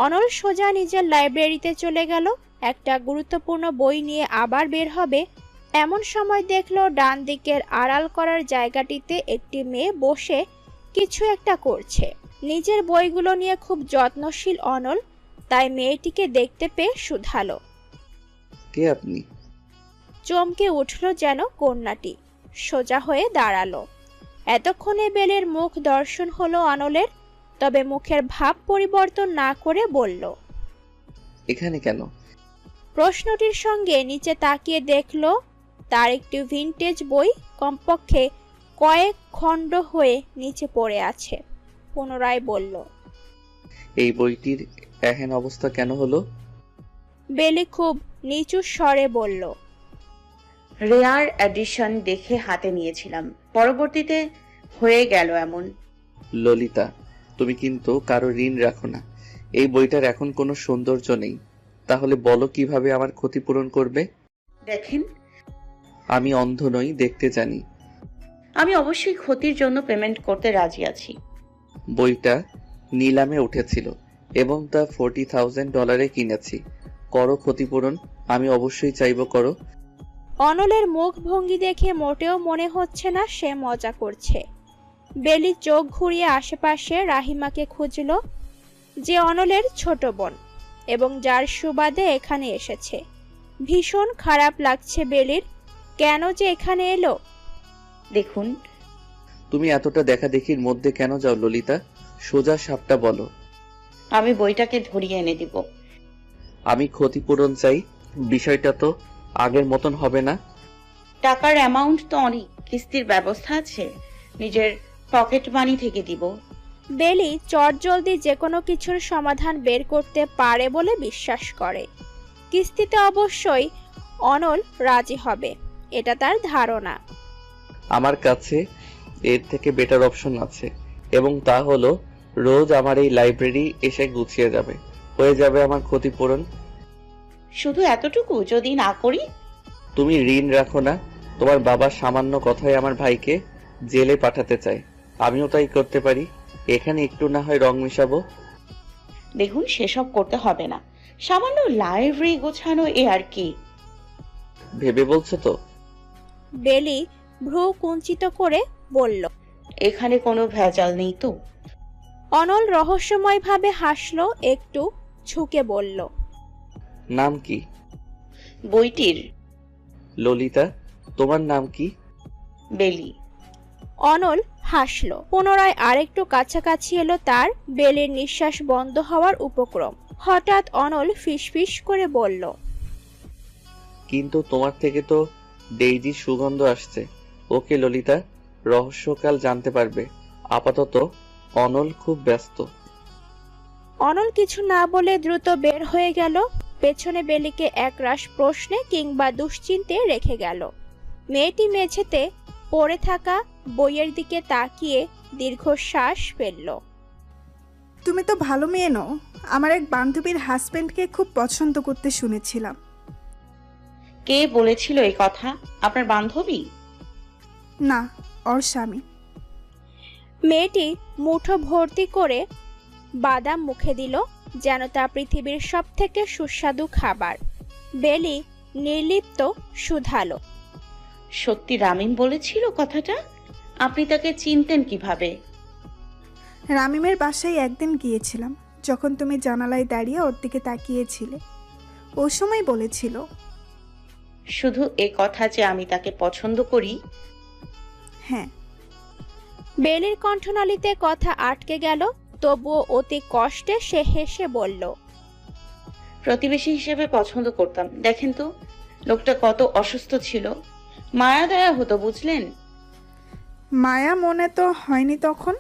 অনল সোজা নিজের লাইব্রেরিতে চলে গেল। একটা গুরুত্বপূর্ণ বই নিয়ে আবার বের হবে এমন সময় দেখলো ডান দিকের আড়াল করার জায়গাটিতে একটি মেয়ে বসে কিছু একটা করছে। নিজের বইগুলো নিয়ে খুব যত্নশীল অনল, তাই মেয়েটিকে দেখতে পেয়ে শুধালো। কে আপনি? চমকে উঠল যেন কন্যাটি, সোজা হয়ে দাঁড়ালো। এতক্ষণে বেলের মুখ দর্শন হলো অনলের, তবে মুখের ভাব পরিবর্তন না করে বলল, এখানে কেন? প্রশ্নটির সঙ্গে নিচে তাকিয়ে দেখল তার একটি ভিনটেজ বই কমপক্ষে কয়েক খণ্ড হয়ে নিচে পড়ে আছে। পুনরায় বলল, এই বইটির এহেন অবস্থা কেন হলো? বেলি খুব নিচু স্বরে বলল, রেয়ার এডিশন দেখে হাতে নিয়েছিলাম, পরবর্তীতে হয়ে গেল এমন। ললিতা, তুমি কিন্তু কারো ঋণ রাখো না। এই বইটার এখন কোনো সৌন্দর্য নেই, তাহলে বলো কিভাবে আমার ক্ষতিপূরণ করবে? দেখেন, আমি অন্ধ নই, দেখতে জানি। আমি অবশ্যই ক্ষতির জন্য পেমেন্ট করতে রাজি আছি। বইটা নিলামে উঠেছিল এবং তা $40,000 কিনেছি। করো ক্ষতিপূরণ, আমি অবশ্যই চাইবো, করো। অনলের মুখ ভঙ্গি দেখে মোটেও মনে হচ্ছে না সে মজা করছে। বেলি চোখ ঘুরিয়ে আশেপাশে রাহিমাকে খুঁজল, যে অনলের ছোট বোন এবং যার সুবাদে এখানে এসেছে। ভীষণ খারাপ লাগছে বেলির, কেন যে এখানে এলো। দেখুন, তুমি এতটা দেখাদেখির মধ্যে কেন যাও ললিতা? সোজা সাপটা বলো। আমি বইটাকে ধরিয়ে এনে দিব। আমি ক্ষতিপূরণ চাই। বিষয়টা তো আগের মতন হবে না। টাকার অ্যামাউন্ট তো অনেক, কিস্তির ব্যবস্থা আছে, নিজের পকেট মানি থেকে দিব। বেলি চটজলদি যে কোনো কিছুর সমাধান বের করতে পারে বলে বিশ্বাস করে। কিস্তিতে অবশ্যই অনল রাজি হবে, এটা তার ধারণা। আমার কাছে এর থেকে বেটার অপশন আছে, এবং তা হলো রোজ আমার এই লাইব্রেরি এসে গুছিয়ে যাবে, হয়ে যাবে আমার ক্ষতিপূরণ। শুধু এতটুকু যদি না করি? তুমি ঋণ রাখো না। তোমার বাবা সামান্য কথায় আমার ভাইকে জেলে পাঠাতে চায়, আমিও তাই করতে পারি। এখানে একটু না হয় রং মেশাবো। দেখুন, সেসব করতে হবে না, সামান্য লাইব্রেরি গোছানো, এ আর কি। ভেবে বলছো তো? বেলি ভ্রু কুঞ্চিত করে বলল, এখানে কোনো ভেজাল নেই তো? অনল রহস্যময়ভাবে হাসলো, একটু ঝুঁকে বলল, নাম কি বইটির? ললিতা, তোমার নাম কি? বেলি। অনল হাসলো। পুনরায় আরেকটু কাছাকাছি এলো তার। বেলির নিঃশ্বাস বন্ধ হওয়ার উপক্রম। হঠাৎ অনল ফিসফিস করে বলল, কিন্তু তোমার থেকে তো ডেইজির সুগন্ধ আসছে। ওকে ললিতা, রহস্যকাল জানতে পারবে। আপাতত অনল খুব ব্যস্ত। অনল কিছু না বলে দ্রুত বের হয়ে গেল। পেছনে বেলিকে একরাশ প্রশ্নে কিংবা দুশ্চিন্তে রেখে গেল। মেয়েটি মেঝেতে পড়ে থাকা বইয়ের দিকে তাকিয়ে দীর্ঘশ্বাস ফেলল। তুমি তো ভালো মেয়ে নও। আমার এক বান্ধবীর হাজবেন্ডকে খুব পছন্দ করতে শুনেছিলাম। কে বলেছিল এই কথা? আপনার বান্ধবী? না, ওর স্বামী। মেয়েটি মুঠো ভর্তি করে বাদাম মুখে দিল, যেন তা পৃথিবীর সব থেকে সুস্বাদু খাবার। বেলি নির্লিপ্ত শুধালো, সত্যি রামিম বলেছিল কথাটা? আপনি তাকে চিনতেন কিভাবে? রামিমের বাসায় একদিন গিয়েছিলাম, যখন তুমি জানালায় দাঁড়িয়ে ওর দিকে তাকিয়েছিলে। ও সময় বলেছিল। শুধু এ কথা যে আমি তাকে পছন্দ করি। হ্যাঁ। বেলির কণ্ঠনালীতে কথা আটকে গেল, তবুও অতি কষ্টে সে হেসে বলল, প্রতিবেশী হিসেবে পছন্দ করতাম। দেখেন তো লোকটা কত অসুস্থ ছিল, মায়া দয়া হতো, বুঝলেন? মায়া মনে তো হয়নি তখন।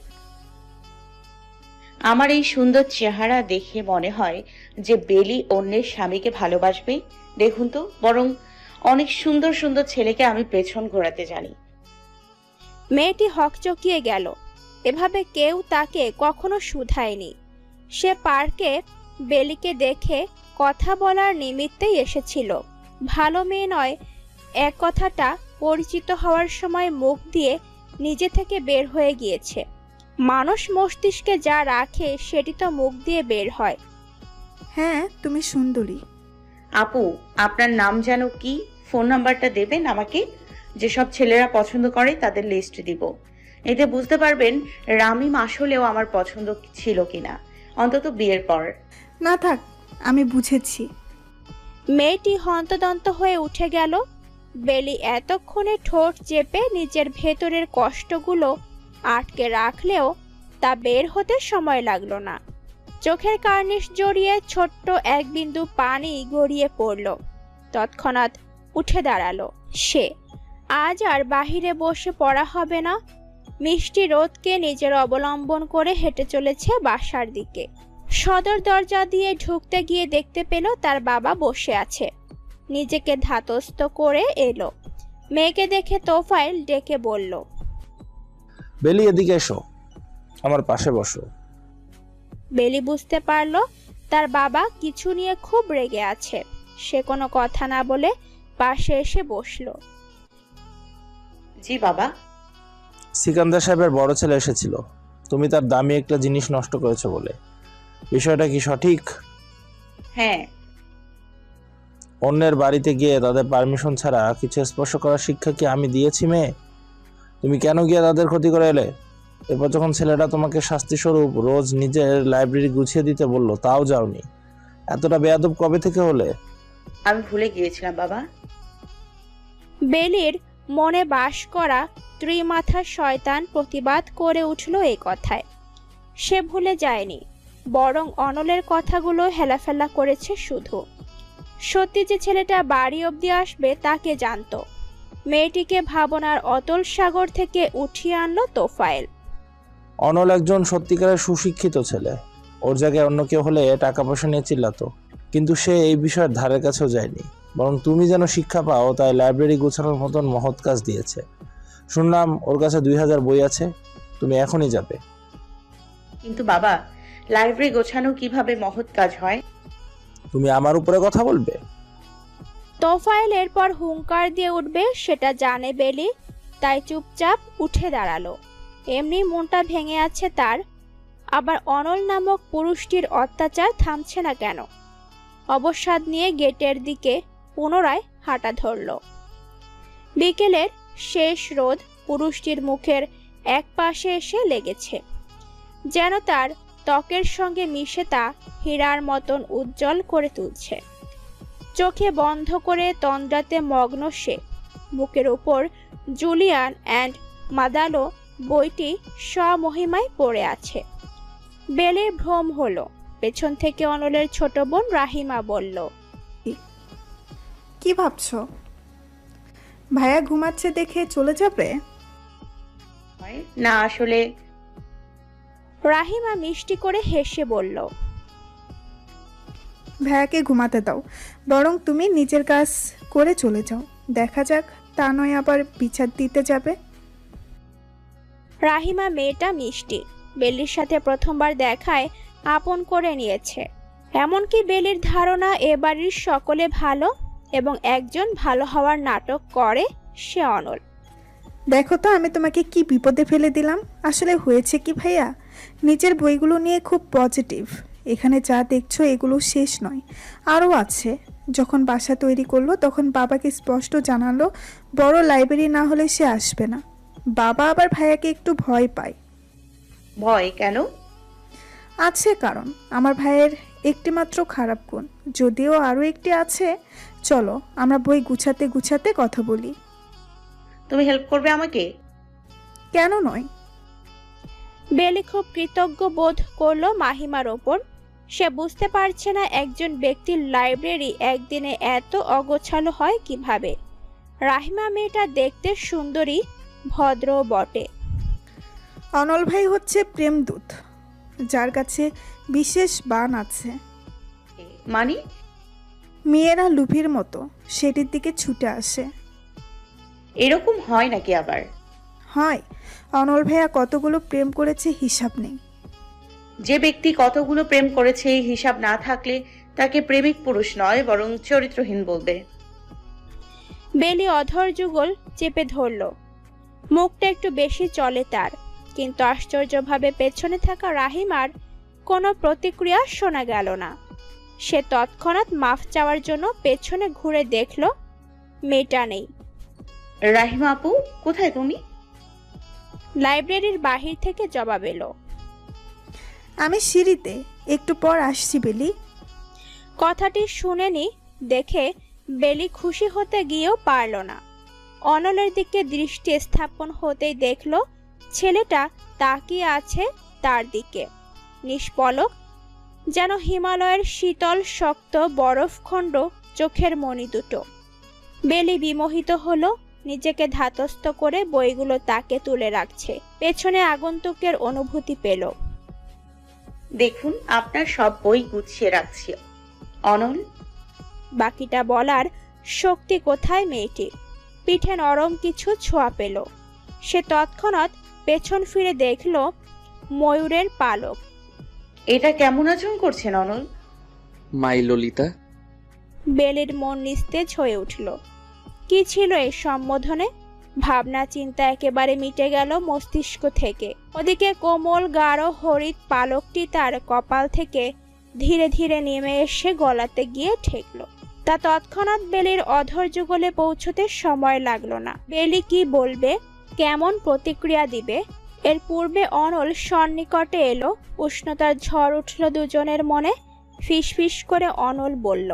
আমার এই সুন্দর চেহারা দেখে মনে হয় যে বেলি অন্যের স্বামীকে ভালোবাসবে? দেখুন তো, বরং অনেক সুন্দর সুন্দর ছেলেকে আমি পেছন ঘোরাতে জানি। মেয়েটি হকচকিয়ে গেল। এভাবে কেউ তাকে কখনো শুধায়নি। সে পার্কে বেলিকে দেখে কথা বলার নিমিত্তেই এসেছিল। ভালো মেয়ে নয় এক কথাটা পরিচিত হওয়ার সময় মুখ দিয়ে নিজে থেকে বের হয়ে গিয়েছে। মানুষ মস্তিষ্কে যা রাখে সেটি তো মুখ দিয়ে বের হয়। হ্যাঁ, তুমি সুন্দরী। আপু, আপনার নাম যেন কি? ফোন নাম্বারটা দেবেন আমাকে। যেসব ছেলেরা পছন্দ করে তাদের লিস্ট দিব। এতে বুঝতে পারবেন রামিম আসলেও আমার পছন্দ ছিল কিনা, অন্তত বিয়ের পর। না থাক, আমি বুঝেছি। মেয়েটি হন্তদন্ত হয়ে উঠে গেল। বেলি এতক্ষণে ঠোঁট চেপে নিজের ভেতরের কষ্টগুলো আটকে রাখলেও তা বের হতে সময় লাগলো না। চোখের কার্নিশ জড়িয়ে ছোট্ট এক বিন্দু পানি গড়িয়ে পড়ল। তৎক্ষণাৎ উঠে দাঁড়ালো সে। আজ আর বাহিরে বসে পড়া হবে না। মিষ্টি রোদকে নিজের অবলম্বন করে হেঁটে চলেছে বাসার দিকে। সদর দরজা দিয়ে ঢুকতে গিয়ে দেখতে পেল তার বাবা বসে আছে। নিজেকে ধাতস্থ করে এলো। মেয়েকে দেখে তোফাইল ডেকে বলল, বেলি, এদিকে এসো, আমার পাশে বসো। বেলি বুঝতে পারল তার বাবা কিছু নিয়ে খুব রেগে আছে। সে কোনো কথা না বলে পাশে এসে বসলো। জি বাবা। সিকান্দার সাহেবের বড় ছেলে এসেছিল, তুমি তার দামি একটা জিনিস নষ্ট করেছো বলে। বিষয়টা কি সঠিক? হ্যাঁ। অন্যের বাড়িতে গিয়ে তাদের পারমিশন ছাড়া কিছু স্পর্শ করার শিক্ষা কি আমি দিয়েছি মেয়ে? তুমি কেন গিয়ে তাদের ক্ষতি করে এলে? এরপর যখন ছেলেটা তোমাকে শাস্তি স্বরূপ রোজ নিজের লাইব্রেরি গুছিয়ে দিতে বললো, তাও যাওনি। এতটা বেয়াদব কবে থেকে হলে? আমি ভুলে গিয়েছিলাম বাবা। বেলির মনে বাস করা ত্রিমাথা শয়তান প্রতিবাদ করে উঠল এই কথায়। সে ভুলে যায়নি, বরং অনলের কথাগুলো হেলাফেলা করেছে শুধু। সত্যি যে ছেলেটা বাড়ি অবধি আসবে তাকে জানতো। মেয়েটিকে ভাবনার অতল সাগর থেকে উঠিয়ে আনলো তোফায়েল। অনল একজন সত্যিকারের সুশিক্ষিত ছেলে। ওর জায়গায় অন্য কেউ হলে টাকা পয়সা নিয়ে চিল্লাতো, কিন্তু সে এই বিষয়ের ধারের কাছেও যায়নি। বরং তুমি যেন শিক্ষা পাও তাই লাইব্রেরি গোছানোর মতন মহৎ কাজ দিয়েছে। শুনলাম ওর কাছে 2000 বই আছে, তুমি এখনই যাবে। কিন্তু বাবা, লাইব্রেরি গোছানো কিভাবে মহৎ কাজ হয়? তুমি আমার উপরে কথা বলবে? তোফায়েল এরপর হুঙ্কার দিয়ে উঠবে সেটা জানে বেলি, তাই চুপচাপ উঠে দাঁড়ালো। এমনি মনটা ভেঙে আছে তার। আবার অনল নামক পুরুষটির অত্যাচার থামছে না কেন? অবসাদ নিয়ে গেটের দিকে পুনরায় হাঁটা ধরল। বিকেলের শেষ রোদ পুরুষটির মুখের এক পাশে এসে লেগেছে, যেন তার ত্বকের সঙ্গে মিশে তা হীরার মতন উজ্জ্বল করে তুলছে। চোখে বন্ধ করে তন্দ্রাতে মগ্ন সে। বুকের উপর জুলিয়ান অ্যান্ড মাদালো বইটি স্বমহিমায় পড়ে আছে। বেলির ভ্রম হলো। পেছন থেকে অনলের ছোট বোন রাহিমা বলল, কি ভাবছো? ভাইয়া ঘুমাচ্ছে দেখে চলে যাবে? না, আসলে। রাহিমা মিষ্টি করে হেসে বলল, ভাইয়াকে ঘুমাতে দাও, বরং তুমি নিজের কাজ করে চলে যাও। দেখা যাক, তা নয় আবার বিচার দিতে যাবে। রাহিমা মেয়েটা মিষ্টি। বেলির সাথে প্রথমবার দেখায় আপন করে নিয়েছে। এমনকি বেলির ধারণা এ বাড়ির সকলে ভালো এবং একজন ভালো হওয়ার নাটক করে সে অনল। দেখো তো আমি তোমাকে কি বিপদে ফেলে দিলাম। আসলে হয়েছে কি ভাইয়া, নিজের বইগুলো নিয়ে খুব পজিটিভ। এখানে যা দেখছো এগুলো শেষ নয়, আরও আছে। যখন বাসা তৈরি করলো তখন বাবাকে স্পষ্ট জানালো বড় লাইব্রেরি না হলে সে আসবে না। বাবা আবার ভাইয়াকে একটু ভয় পায়। ভয় কেন? আছে কারণ। আমার ভাইয়ের একটি মাত্র খারাপ গুণ, যদিও আরও একটি আছে, চলো আমরা বই গুছাতে গুছাতে কথা বলি। তুমি হেল্প করবে আমাকে? কেন নয়? বেলি খুব কৃতজ্ঞ বোধ করলো মাহিমার ওপর। সে বুঝতে পারছে না একজন ব্যক্তির লাইব্রেরি একদিনে এত অগোছালো হয় কিভাবে। রাহিমা মেয়েটা দেখতে সুন্দরী, ভদ্র বটে। অনল ভাই হচ্ছে প্রেমদূত, যার কাছে বিশেষ বান আছে। মানে? মেয়েরা লুভির মতো সেটির দিকে ছুটে আসে। এরকম হয় নাকি আবার? হয়। অনল ভাইয়া কতগুলো প্রেম করেছে হিসাব নেই। যে ব্যক্তি কতগুলো প্রেম করেছে এই হিসাব না থাকলে তাকে প্রেমিক পুরুষ নয় বরং চরিত্রহীন বলবে। বেলি অধর যুগল চেপে ধরল। মুখটা একটু বেশি চলে তার, কিন্তু আশ্চর্যভাবে পেছনে থাকা রাহিমার কোনো প্রতিক্রিয়া শোনা গেল না। সে তৎক্ষণাৎ মাফ চাওয়ার জন্য পেছনে ঘুরে দেখল, মেয়েটা নেই। রাহিমা আপু, কোথায় তুমি? লাইব্রেরির বাহির থেকে জবাব এলো, আমি সিঁড়িতে, একটু পর আসছি বেলি। কথাটি শুনেনি দেখে বেলি খুশি হতে গিয়েও পারল না। অনলের দিকে দৃষ্টি স্থাপন হতেই দেখল ছেলেটা তাকিয়ে আছে তার দিকে, নিষ্পলক, যেন হিমালয়ের শীতল শক্ত বরফখণ্ড চোখের মণি দুটো। বেলি বিমোহিত হলো, নিজেকে ধাতস্থ করে বইগুলো তাকে তুলে রাখছে। পেছনে আগন্তুকের অনুভূতি পেল। দেখুন, আপনার সব বই গুছিয়ে রাখছি। অনল। বাকিটা বলার শক্তি কোথায় মেয়েটির? পিঠে নরম কিছু ছোঁয়া পেল। সে তৎক্ষণাৎ পেছন ফিরে দেখল ময়ূরের পালক। এটা কেমন আচরণ করছেন অনল? মাই ললিতা। বেলির মন নিস্তেজ হয়ে উঠল। কি ছিল এই সম্বোধনে? ভাবনা চিন্তা একেবারে মিটে গেল মস্তিষ্ক থেকে। ওদিকে কোমল গাঢ় হরিৎ পালকটি তার কপাল থেকে ধীরে ধীরে নেমে এসে গলাতে গিয়ে ঠেকল। তা তৎক্ষণাৎ বেলির অধর যুগলে পৌঁছতে সময় লাগলো না। বেলি কি বলবে, কেমন প্রতিক্রিয়া দিবে, এর পূর্বে অনল সন্নিকটে এলো। উষ্ণতার ঝড় উঠল দুজনের মনে। ফিসফিস করে অনল বলল,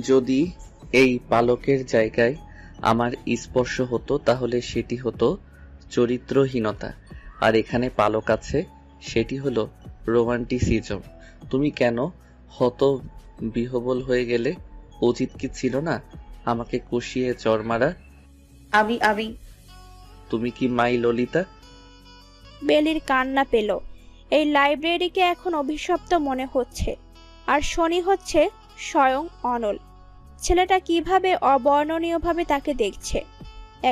যদি এই পালকের জায়গায় আমার স্পর্শ হতো তাহলে সেটি হতো চরিত্রহীনতা, আর এখানে পালক আছে, সেটি হলো রোমান্টিসিজম। তুমি কেন হত বিহবল হয়ে গেলে? উচিত কি ছিল না আমাকে কষিয়ে চড় মারা? আমি তুমি কি মাই ললিতা? বেলির কান্না পেল। এই লাইব্রেরিকে এখন অভিশপ্ত মনে হচ্ছে, আর শনি হচ্ছে স্বয়ং অনল। ছেলেটা কিভাবে অবর্ণনীয়ভাবে তাকে দেখছে।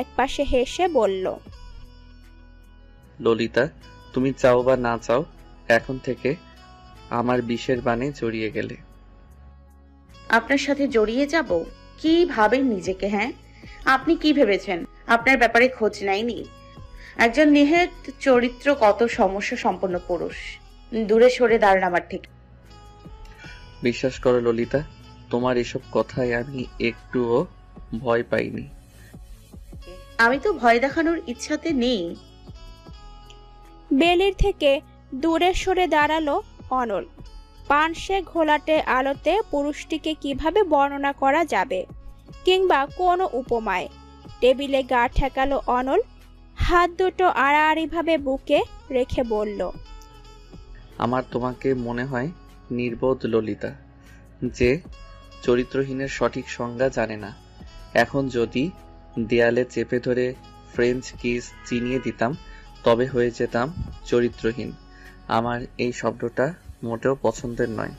একপাশে হেসে বলল, ললিতা, তুমি চাও বা না চাও, এখন থেকে আমার বিষের বানে জড়িয়ে গেলে। আপনার সাথে জড়িয়ে যাব? কি ভাবেন নিজেকে? হ্যাঁ, আপনি কি ভেবেছেন? আপনার ব্যাপারে খোঁজ নাইনি? একজন নিহেত চরিত্র কত সমস্যা সম্পন্ন পুরুষ। দূরে সরে দাঁড়ান আমার থেকে। বিশ্বাস করো ললিতা, তোমার এসব কথায় আমি একটুও ভয় পাইনি। আমি তো ভয় দেখানোর ইচ্ছাতে নেই। বেলির থেকে দূরে সরে দাঁড়ালো অনল। পানসে ঘোলাটে আলোতে পুরুষটিকে কিভাবে বর্ণনা করা যাবে, কিংবা কোনো উপমায়? টেবিলে গা ঠেকালো অনল, হাত দুটো আড়াআড়িভাবে বুকে রেখে বলল, আমার তোমাকে মনে হয় নির্বোধ ললিতা, যে চরিত্রহীনের সঠিক সংজ্ঞা জানে না। এখন যদি দেয়ালে চেপে ধরে ফ্রেঞ্চ কিস চিনিয়ে দিতাম তবে হয়ে যেতাম চরিত্রহীন। আমার এই শব্দটা মোটেও পছন্দের নয়।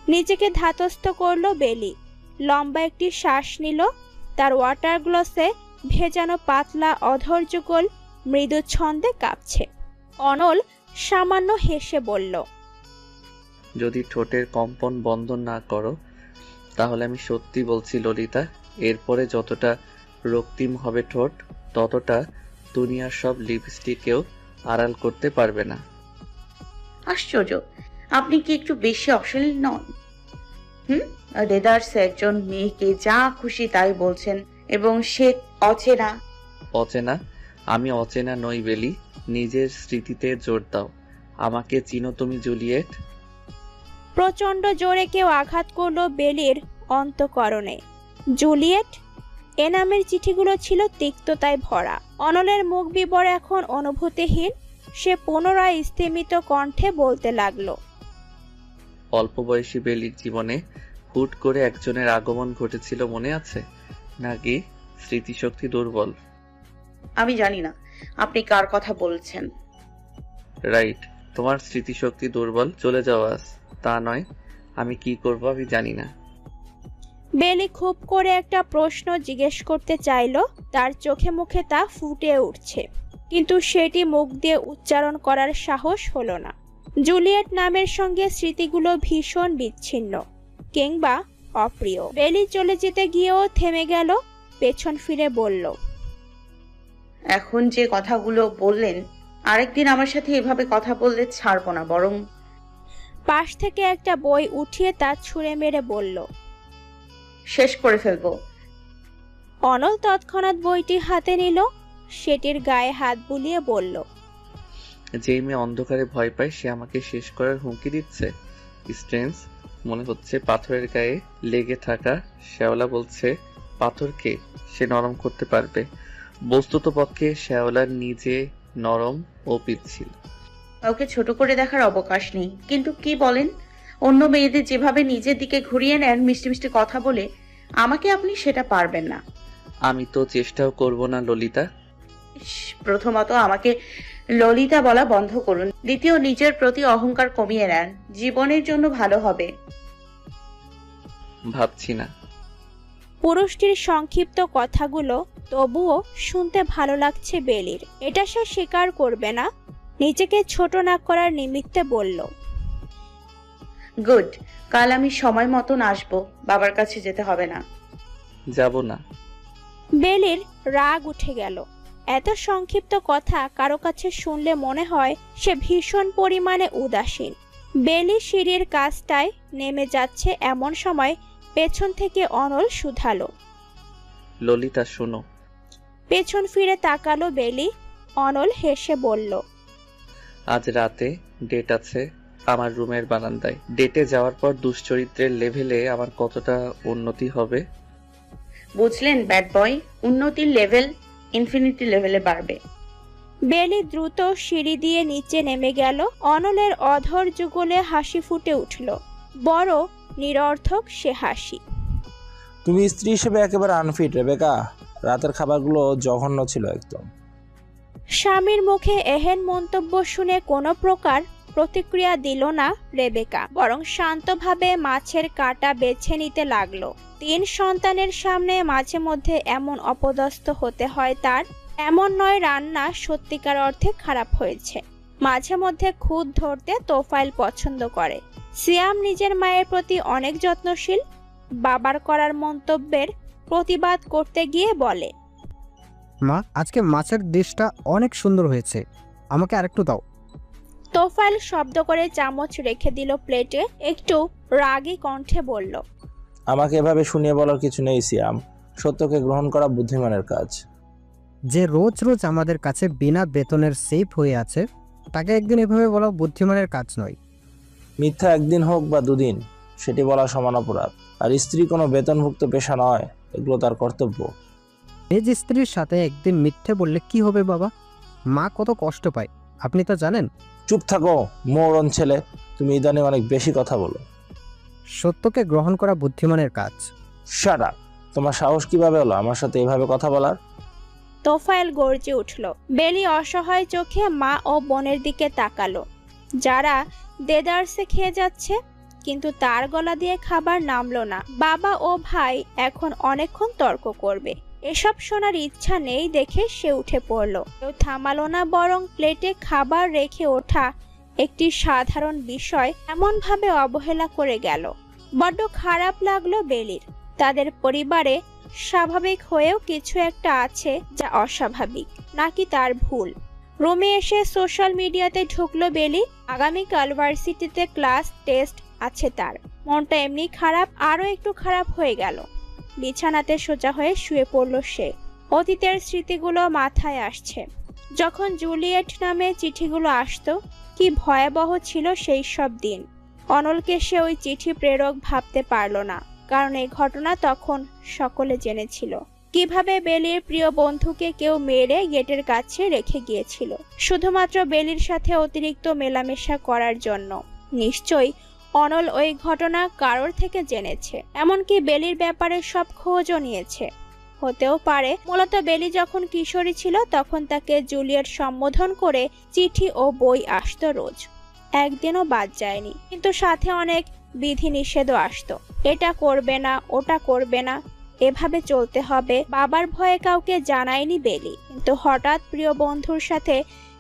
নিজেকে ধাতস্থ করলো বেলি। লম্বা একটি শ্বাস নিল। তার ওয়াটার গ্লাসে ভেজানো পাতলা অধর যুগল মৃদু ছন্দে কাঁপছে। অনল সামান্য হেসে বলল, যদি ঠোঁটের কম্পন বন্ধ না করো তাহলে আমি সত্যি বলছি ললিতা, এরপরে যতটা রক্তিম হবে ঠোঁট ততটা দুনিয়ার সব লিপস্টিকেও আড়াল করতে পারবে না। আশ্চর্য, আপনি কি একটু বেশি অশ্লীল নন? রেদার্স একজন মেয়েকে যা খুশি তাই বলছেন, এবং সে অচেনা। অচেনা? আমি অচেনা নই বেলি, নিজের স্মৃতিতে জোর দাও। আমাকে চিনো তুমি জুলিয়েট? প্রচণ্ড জোরে কেউ আঘাত করলো বেলির অন্তঃকরণে। জুলিয়েট, এ নামের চিঠিগুলো ছিল তিক্ততায় ভরা। অনলের মুখ বিবর এখন অনুভূতিহীন। সে পুনরায় স্থিমিত কণ্ঠে বলতে লাগলো, অল্প বয়সী বেলির জীবনে হুট করে একজনের আগমন ঘটেছিল, মনে আছে? নাকি স্মৃতিশক্তি দুর্বল? আমি জানি না আপনি কার কথা বলছেন। রাইট, তোমার স্মৃতিশক্তি দুর্বল। চলে যাওয়া তা নয়, আমি কি করব আমি জানি না। বেলি খুব করে একটা প্রশ্ন জিজ্ঞেস করতে চাইল, তার চোখে মুখে তা ফুটে উঠছে, কিন্তু সেটি মুখ দিয়ে উচ্চারণ করার সাহস হলো না। জুলিয়েট নামের সঙ্গে স্মৃতিগুলো ভীষণ বিচ্ছিন্ন কিংবা অপ্রিয়। বেলি চলে যেতে গিয়েও থেমে গেল, পেছন ফিরে বলল, এখন যে কথাগুলো বললেন, আরেকদিন আমার সাথে এভাবে কথা বললে ছাড়বো না, বরং। পাশ থেকে একটা বই উঠিয়ে তা ছুঁড়ে মেরে বলল, শেষ করে ফেলবো। অনল তৎক্ষণাৎ বইটি হাতে নিল, সেটির গায়ে হাত বুলিয়ে বলল, যেই মেয়ে অন্ধকারে ভয় পায় সে আমাকে শেষ করার হুমকি দিচ্ছে। স্ট্রেঞ্জ মনে হচ্ছে পাথরের গায়ে লেগে থাকা শ্যাওলা বলছে পাথরকে সে নরম করতে পারবে। বস্তুত পক্ষে শ্যাওলার নিজে নরম ও পিচ্ছিল। কাউকে ছোট করে দেখার অবকাশ নেই, কিন্তু কি বলেন, অন্য মেয়েদের যেভাবে নিজের দিকে ঘুরিয়ে নেন মিষ্টি মিষ্টি কথা বলে, আমাকে আপনি সেটা পারবেন না। আমি তো চেষ্টাও করব না ললিতা। প্রথমত আমাকে ললিতা বলা বন্ধ করুন, দ্বিতীয় নিজের প্রতি অহংকার কমিয়ে নেন, জীবনের জন্য ভালো হবে। ভাবছি না। পুরুষটির সংক্ষিপ্ত কথাগুলো তবুও শুনতে ভালো লাগছে বেলির। এটা সে স্বীকার করবে না। নিজেকে ছোট না করার নিমিত্তে বলল, গুড, কাল আমি সময় মতন আসবো, বাবার কাছে যেতে হবে না। যাব না। বেলির রাগ উঠে গেল। এত সংক্ষিপ্ত কথা কারো কাছে শুনলে মনে হয় সে ভীষণ পরিমাণে উদাসীন। বেলি সিঁড়ির কাছটায় নেমে যাচ্ছে এমন সময় পেছন থেকে অনল শুধালো, ললিতা শোনো। পেছন ফিরে তাকালো বেলি। অনল হেসে বলল, আজ রাতে ডেট আছে আমার রুমের বারান্দায়। ডেটে যাওয়ার পর দুশ্চরিত্রের লেভেলে আমার কতটা উন্নতি হবে বুঝলেন ব্যাড বয়? উন্নতির লেভেল ইনফিনিটি লেভেলে বাড়বে। বেলি দ্রুত সিঁড়ি দিয়ে নিচে নেমে গেল। অনলের অধর যুগলে হাসি ফুটে উঠল, বড় নিরর্থক সে হাসি। তুমি স্ত্রী হিসেবে একেবারে আনফিট রেবেকা। রাতের খাবারগুলো জঘন্য ছিল একদম। স্বামীর মুখে এহেন মন্তব্য শুনে কোনো প্রকার প্রতিক্রিয়া দিল না রেবেকা, বরং শান্তভাবে মাছের কাঁটা বেছে নিতে লাগলো। 3 সন্তানের সামনে মাঝে মধ্যে এমন অপদস্থ হতে হয় তার। এমন নয় রান্না সত্যিকার অর্থে খারাপ হয়েছে। মাঝে মধ্যে খুঁত ধরতে তোফাইল পছন্দ করে। সিয়াম নিজের মায়ের প্রতি অনেক যত্নশীল। বাবার করার মন্তব্যের প্রতিবাদ করতে গিয়ে বলে, মা, আজকে মাছের ডিশটা অনেক সুন্দর হয়েছে, আমাকে আরেকটু দাও। তোফাইল শব্দ করে চামচ রেখে দিল প্লেটে। একটু রাগী কণ্ঠে বলল, আমাকে এভাবে শুনিয়ে বলার কিছু নেই সিয়াম। সত্যকে গ্রহণ করা বুদ্ধিমানের কাজ। যে রোজ রোজ আমাদের কাছে বিনা বেতনের সেফ হয়ে আছে, তাকে একদিন এভাবে বলা বুদ্ধিমানের কাজ নয়। মিথ্যা একদিন হোক বা দুদিন, সেটি বলা সমান অপরাধ। আর স্ত্রী কোনো বেতনভুক্ত পেশা নয়, এগুলো তার কর্তব্য। নিজ স্ত্রীর সাথে একদিন মিথ্যে বললে কি হবে বাবা? মা কত কষ্ট পায় আপনি তো জানেন। চুপ থাকো মরণ ছেলে, তুমি ইদানিং অনেক বেশি কথা বলো। সত্যকে গ্রহণ করা বুদ্ধিমানের কাজ। Shut up. তোমার সাহস কিভাবে হলো আমার সাথে এভাবে কথা বলার? তোফাইল গর্জে উঠল। বেলি অসহায় চোখে মা ও বোনের দিকে তাকালো, যারা দেদারসে খেয়ে যাচ্ছে, কিন্তু তার গলা দিয়ে খাবার নামলো না। বাবা ও ভাই এখন অনেকক্ষণ তর্ক করবে। এসব শোনার ইচ্ছা নেই দেখে সে উঠে পড়ল। কেউ থামালো না, বরং প্লেটে খাবার রেখে ওঠা একটি সাধারণ বিষয় এমনভাবে অবহেলা করে গেল। বড্ড খারাপ লাগলো বেলির। তাদের পরিবারে স্বাভাবিক হয়েও কিছু একটা আছে যা অস্বাভাবিক, নাকি তার ভুল। রুমে এসে সোশ্যাল মিডিয়াতে ঢুকলো বেলি। আগামীকাল ভার্সিটিতে ক্লাস টেস্ট আছে তার। মনটা এমনি খারাপ, আরো একটু খারাপ হয়ে গেল। বিছানাতে সোজা হয়ে শুয়ে পড়ল সে। অতীতের স্মৃতিগুলো মাথায় আসছে। যখন জুলিয়েট নামে চিঠিগুলো আসতো, কি ভয়াবহ ছিল সেই সব দিন। অনলকে সে ওই চিঠি প্রেরক ভাবতে পারল না, কারণ এই ঘটনা তখন সকলে জেনেছিল। কিভাবে বেলির প্রিয় বন্ধুকে কেউ মেরে গেটের কাছে রেখে গিয়েছিল শুধুমাত্র বেলির সাথে অতিরিক্ত মেলামেশা করার জন্য। নিশ্চয়ই অনল ওই ঘটনা কারোর থেকে জেনেছে, এমনকি বেলির ব্যাপারে সব খোঁজও নিয়েছে। হতেও পারে মূলত বেলি যখন কিশোরী ছিল তখন তাকে জুলিয়েট সম্বোধন করে চিঠি ও বই আসতো রোজ, একদিনও বাদ যায়নি। কিন্তু সাথে অনেক বিধি নিষেধও আসতো, এটা করবে না, ওটা করবে না, এভাবে চলতে হবে। বাবার ভয়ে কাউকে জানায়নি বেলি, কিন্তু হঠাৎ প্রিয় বন্ধুর সাথে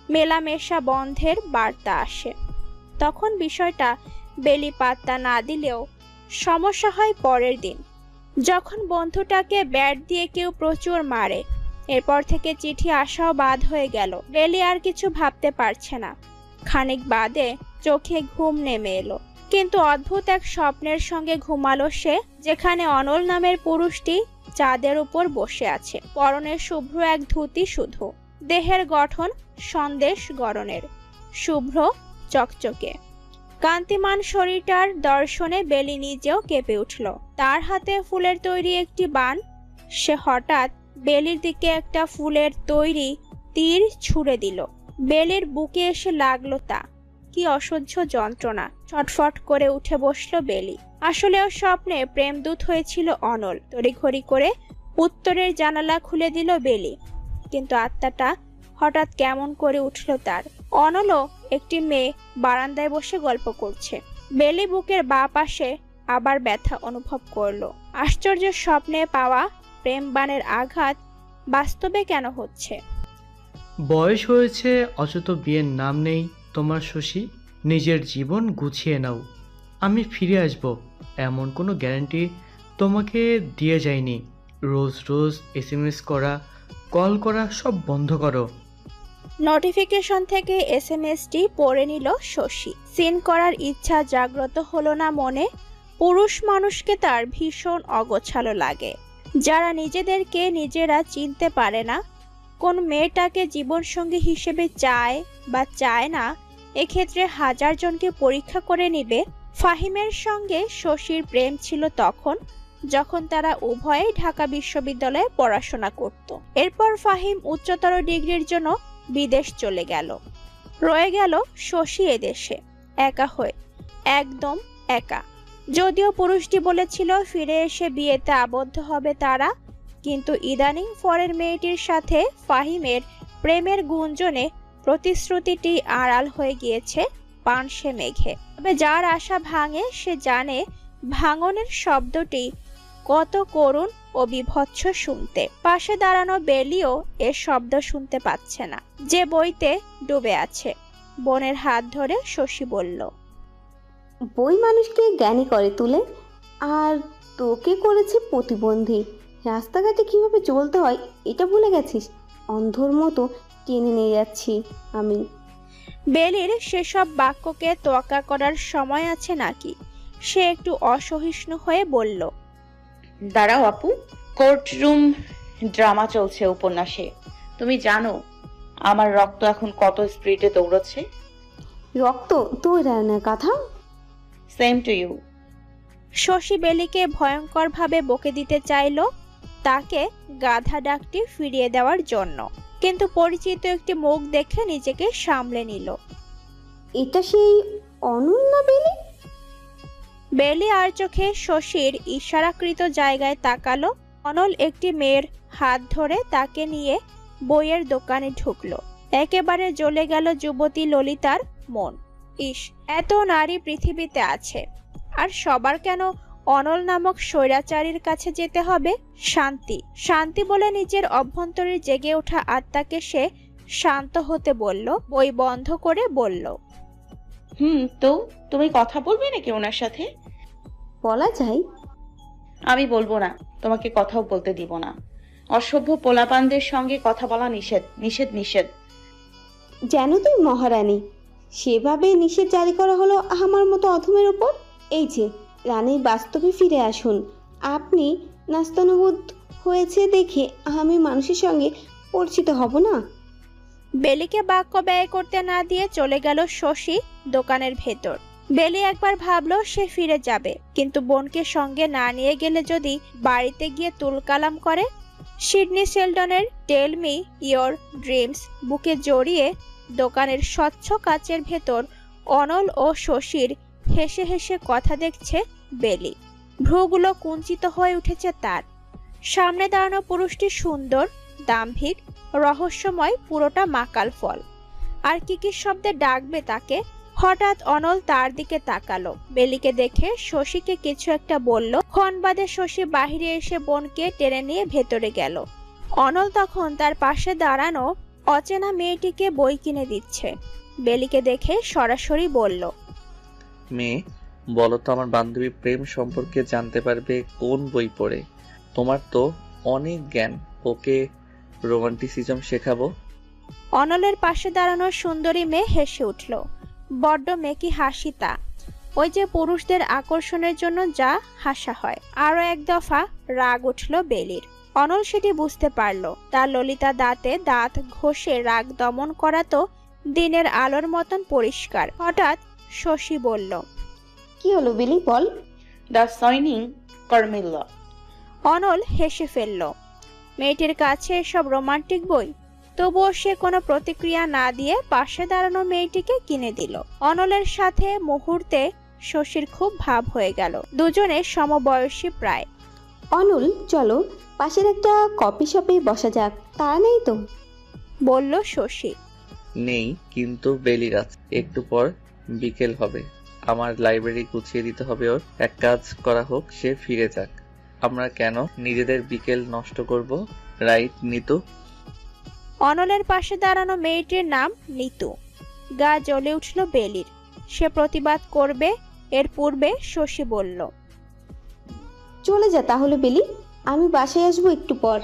মেলামেশা বন্ধের বার্তা আসে। তখন বিষয়টা বেলি পাত্তা না দিলেও সমস্যা হয় পরের দিন, যখন বন্ধুটাকে ব্যাট দিয়ে কেউ প্রচুর মারে। এরপর থেকে চিঠি আসাও বাদ হয়ে গেল। বেলি আর কিছু ভাবতে পারছে না। খানিক বাদে চোখে ঘুম নেমে এলো, কিন্তু অদ্ভুত এক স্বপ্নের সঙ্গে ঘুমালো সে, যেখানে অনল নামের পুরুষটি চাঁদের উপর বসে আছে। পরনে শুভ্র এক ধুতি, শুধু দেহের গঠন সন্দেশ গড়নের, শুভ্র চকচকে কান্তিমান শরীরটার দর্শনে বেলি নিজেও কেঁপে উঠল। তার হাতে ফুলের তৈরি একটি বান। সে হঠাৎ বেলির দিকে একটা ফুলের তৈরি তীর ছুঁড়ে দিল। বেলির বুকে এসে লাগলো তা। কি অসহ্য যন্ত্রণা! ছটফট করে উঠে বসলো বেলি। আসলেও স্বপ্নে প্রেমদূত হয়েছিল অনল। তড়িঘড়ি করে উত্তরের জানালা খুলে দিল বেলি, কিন্তু আত্মাটা হঠাৎ কেমন করে উঠল তার। অনলও একটি মেয়ে বারান্দায় বসে গল্প করছে। বেলি বুকের বাঁ পাশে আবার ব্যথা অনুভব করলো। আশ্চর্য, স্বপ্নে পাওয়া প্রেমবাণের আঘাত বাস্তবে কেন হচ্ছে? বয়স হয়েছে অযথা বিয়ের নাম নেই তোমার শশী। নিজের জীবন গুছিয়ে নাও, আমি ফিরে আসব এমন কোনো গ্যারান্টি তোমাকে দিয়ে যায়নি। রোজ রোজ SMS করা, কল করা সব বন্ধ করো। নোটিফিকেশন থেকে SMS-টি পড়ে নিল শশী। সিন করার ইচ্ছা জাগ্রত হলো না মনে। পুরুষ মানুষকে তার ভীষণ অগোছালো লাগে, যারা নিজেদেরকে নিজেরা চিনতে পারে না। কোন মেয়েটাকে জীবনসঙ্গী হিসেবে চায় বা চায় না, এক্ষেত্রে হাজার জনকে পরীক্ষা করে নিবে। ফাহিমের সঙ্গে শশীর প্রেম ছিল তখন যখন তারা উভয়ে ঢাকা বিশ্ববিদ্যালয়ে পড়াশোনা করত। এরপর ফাহিম উচ্চতর ডিগ্রির জন্য বিদেশ চলে গেল। রয়ে গেল শশী এদেশে একা হয়ে, একদম একা। যদিও পুরুষটি বলেছিল ফিরে এসে বিয়েতে আবদ্ধ হবে তারা, কিন্তু ইদানিং পরের মেয়েটির সাথে ফাহিমের প্রেমের গুঞ্জনে প্রতিশ্রুতিটি আড়াল হয়ে গিয়েছে পানসে মেঘে। তবে যার আশা ভাঙে সে জানে ভাঙনের শব্দটি কত করুণ ও বিভৎস শুনতে। পাশে দাঁড়ানো বেলিও এর শব্দ শুনতে পাচ্ছে না, যে বইতে ডুবে আছে। বোনের হাত ধরে শশী বলল, বই মানুষকে জ্ঞানী করে তুলে, আর তোকে করেছে প্রতিবন্ধী। রাস্তাঘাটে কিভাবে চলতে হয় এটা ভুলে গেছিস? অন্ধর মতো টেনে নিয়ে যাচ্ছি আমি। বেলির সেসব বাক্যকে তোয়াক্কা করার সময় আছে নাকি? সে একটু অসহিষ্ণু হয়ে বলল, দাঁড়াও আপু, কোর্টরুম ড্রামা চলছে উপন্যাসে। তুমি জানো আমার রক্ত এখন কত স্পিডে দৌড়চ্ছে? রক্ত তোর রান্না কথা। Same to you. শশী বেলিকে ভয়ঙ্করভাবে বকে দিতে চাইল তাকে গাধা ডাকটি ফিরিয়ে দেওয়ার জন্য, কিন্তু পরিচিত একটি মুখ দেখে নিজেকে সামলে নিল। এটা সেই অনল না বেলি? বেলি আর চোখে শশীর ইশারাকৃত জায়গায় তাকালো। অনল একটি মেয়ের হাত ধরে তাকে নিয়ে বইয়ের দোকানে ঢুকলো। একেবারে জ্বলে গেল যুবতী ললিতার মন। ইস, এত নারী পৃথিবীতে আছে, আর সবার কেন অনল নামক স্বৈরাচারীর কাছে যেতে হবে? শান্তি, শান্তি বলে নিজের অভ্যন্তরে জেগে ওঠা আত্মাকে সে শান্ত হতে বলল। বই বন্ধ করে বলল, তো তুমি কথা বলবে নাকি ওনার সাথে? বলা যায়। আমি বলবো না, তোমাকে কথাও বলতে দিব না। অসভ্য পোলাপানদের সঙ্গে কথা বলা নিষেধ, নিষেধ, নিষেধ। যেন তুই মহারানী, সেভাবে নিষেধ জারি করা হলো আমার মতো অধমের উপর। এই যে রানীর বাস্তবে ফিরে আসুন। আপনি নাস্তানুবোধ হয়েছে দেখে আমি মানুষের সঙ্গে পরিচিত হব না। বেলিকে বাক্য ব্যয় করতে না দিয়ে চলে গেল শশী দোকানের ভেতর। বেলি একবার ভাবলো সে ফিরে যাবে, কিন্তু বোনকে সঙ্গে না নিয়ে গেলে যদি বাড়িতে গিয়ে তুলকালাম করে। সিডনি শেলডনের টেল মি ইয়োর ড্রিমস বুকে জড়িয়ে দোকানের স্বচ্ছ কাচের ভেতর অনল ও শশীর হেসে হেসে কথা দেখছে বেলি। ভ্রুগুলো কুঞ্চিত হয়ে উঠেছে তার। সামনে দাঁড়ানো পুরুষটি সুন্দর, দাম্ভিক, রহস্যময়, পুরোটা মাকাল ফল। আর কি শব্দে ডাকবে তাকে। হঠাৎ অনল তার দিকে তাকালো। বেলিকে দেখে শশীকে কিছু একটা বলল। ক্ষণ বাদে শশী বাহিরে এসে বোনকে টেনে নিয়ে ভেতরে গেল। অনল তখন তার পাশে দাঁড়ানো অচেনা মেয়েটিকে বই কিনে দিচ্ছে। বেলিকে দেখে সরাসরি বলল, মেয়ে, বলো তো আমার বান্ধবী প্রেম সম্পর্কে জানতে পারবে কোন বই পড়ে? তোমার তো অনেক জ্ঞান, ওকে রোমান্টিসিজম শেখাবো। অনলের পাশে দাঁড়ানো সুন্দরী মেয়ে হেসে উঠল। বড্ড মেকি হাসি তা, ওই যে পুরুষদের আকর্ষণের জন্য যা হাসা হয়। আরো এক দফা রাগ উঠল বেলির। অনল সেটি বুঝতে পারল। তার ললিতা দাঁতে দাঁত ঘষে রাগ দমন করা তো দিনের আলোর মতন পরিষ্কার। হঠাৎ শশী বলল, কি হলো বেলি, বল। The signing কারমিল্লা। অনল হেসে ফেলল। মেয়েটির কাছে এসব রোমান্টিক বই। তবুও সে কোনো প্রতিক্রিয়া না দিয়ে পাশে দাঁড়ানো মেয়েটিকে কিনে দিল। অনলের সাথে মুহূর্তে শশীর খুব ভাব হয়ে গেল। দুজনে সমবয়সী প্রায়। অনল, চলো পাশের একটা কফি শপে বসা যাক, তারা নেই তো? বলল শশী। নেই, কিন্তু বেলির আছে। একটু পর বিকেল হবে, আমার লাইব্রেরি গুছিয়ে দিতে হবে ওর। এক কাজ করা হোক, সে ফিরে যাক। আমরা কেন নিজেদের বিকেল নষ্ট করব? রাইট নিতু? অনলের পাশে দাঁড়ানো মেয়েটির নাম নিতু। গা জ্বলে উঠল বেলির। সে প্রতিবাদ করবে এর পূর্বে শশী বলল, চলে যা তাহলে বেলি, আমি বাসায় আসবো একটু পর।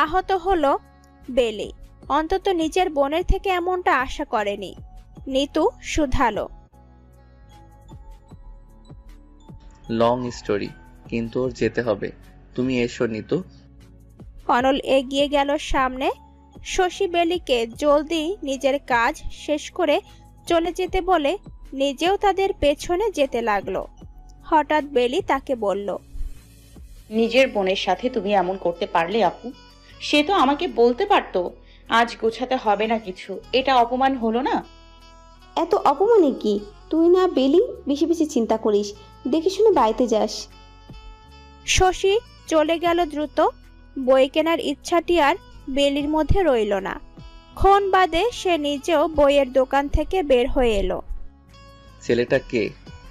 আহত হলো বেলি। অন্তত নিজের বোনের থেকে এমনটা আশা করেনি। নিতু শুধালো, লং স্টোরি, কিন্তু ওর যেতে হবে। তুমি এসো নিতু। অনল এগিয়ে গেল সামনে। শশী বেলিকে জলদি নিজের কাজ শেষ করে চলে যেতে বলে নিজেও তাদের পেছনে যেতে লাগলো। হঠাৎ বেলি তাকে বলল, নিজের বোনের সাথে তুমি এমন করতে পারলে আপু? সে তো আমাকে বলতে পারতো আজ গোছাতে হবে না কিছু। এটা অপমান হলো না? এত অপমানে কি? তুই না বেলি বেশি বেশি চিন্তা করিস, দেখে শুনে বাড়িতে যাস। শশী চলে গেল দ্রুত। বই কেনার ইচ্ছাটি আর বেলির মধ্যে রইল না। ক্ষণ বাদে সে নিজেও বইয়ের দোকান থেকে বের হয়ে এলো। ছেলেটা কে?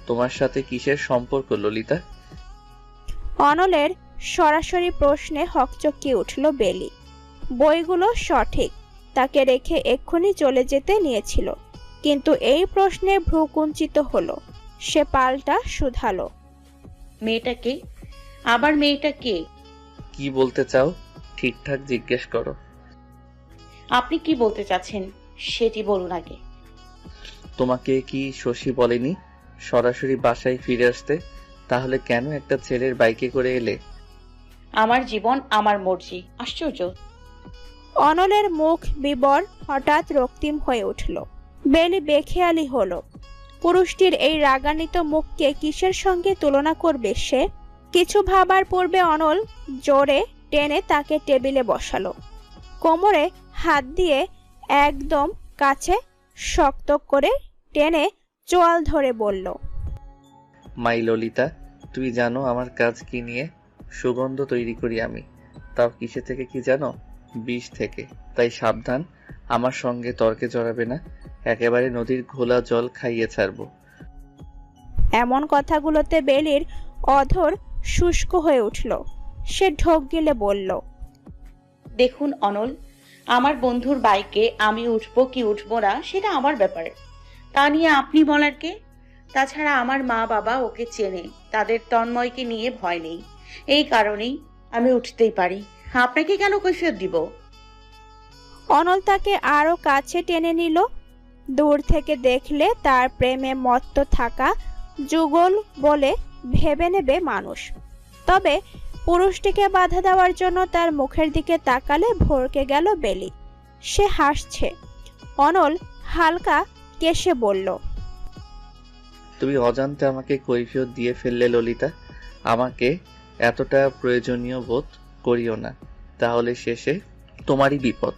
তোমার সাথে কিসের সম্পর্ক ললিতা? অনলের সরাসরি প্রশ্নে হকচকিয়ে উঠল বেলি। বইগুলো সঠিক, তাকে রেখে এক্ষুনি চলে যেতে নিয়েছিল, কিন্তু এই প্রশ্নে ভ্রুকুঞ্চিত হলো। সে পাল্টা শুধালো, মেয়েটা কে? আবার মেয়েটা কে? কি বলতে চাও ঠিকঠাক জিজ্ঞেস করো। আপনি কি বলতে চাচ্ছেন সেটি বলুন আগে। তোমাকে কি শশী বলেনি সরাসরি বাসায় ফিরে আসতে? তাহলে কেন একটা ছেলের বাইকে করে এলে? আমার জীবন আমার মর্জি। আশ্চর্য। অনলের মুখ বিবর হঠাৎ রক্তিম হয়ে উঠল। বেলি বেখেয়ালি হলো। পুরুষটির এই রাগান্বিত মুখকে কিসের সঙ্গে তুলনা করবে সে? কিছু ভাবার পূর্বে অনল জোরে টেনে তাকে টেবিলে বসালো। কোমরে হাত দিয়ে একদম কাছে শক্ত করে টেনে চোয়াল ধরে বলল, মাই ললিতা, তুই জানো আমার কাজ কি নিয়ে? সুগন্ধ তৈরি করি আমি। তাও কিসে থেকে কি জানো? বিষ থেকে। তাই সাবধান, আমার সঙ্গে তর্কে জড়াবে না। একেবারে নদীর ঘোলা জল খাইয়ে ছাড়বো। এমন কথাগুলোতে বেলির অধর শুষ্ক হয়ে উঠল। সে ঢোক গিলে বলল, দেখুন অনল, আমার বন্ধুর বাইকে আমি উঠবো কি উঠবো না সেটা আমার ব্যাপার। তা নিয়ে আপনি বলার কে? তাছাড়া আমার মা বাবা ওকে চেনে, তাদের তন্ময়কে নিয়ে ভয় নেই। এই কারণেই আমি উঠতেই পারি। আপনাকে কেন কৈফিয়ত দিব? অনল তাকে আরো কাছে টেনে নিল। দূর থেকে দেখলে তার প্রেমে মত্ত থাকা যুগল বলে ভেবে নেবে মানুষ। তবে পুরুষটিকে বাধা দেওয়ার জন্য তার মুখের দিকে তাকালে ভরকে গেল বেলি। সে হাসছে। অনল হালকা কেশে বলল, তুমি অজান্তে আমাকে কৈফিয়ত দিয়ে ফেললে ললিতা। আমাকে এতটা প্রয়োজনীয় বোধ করিও না, তাহলে শেষে তোমারই বিপদ।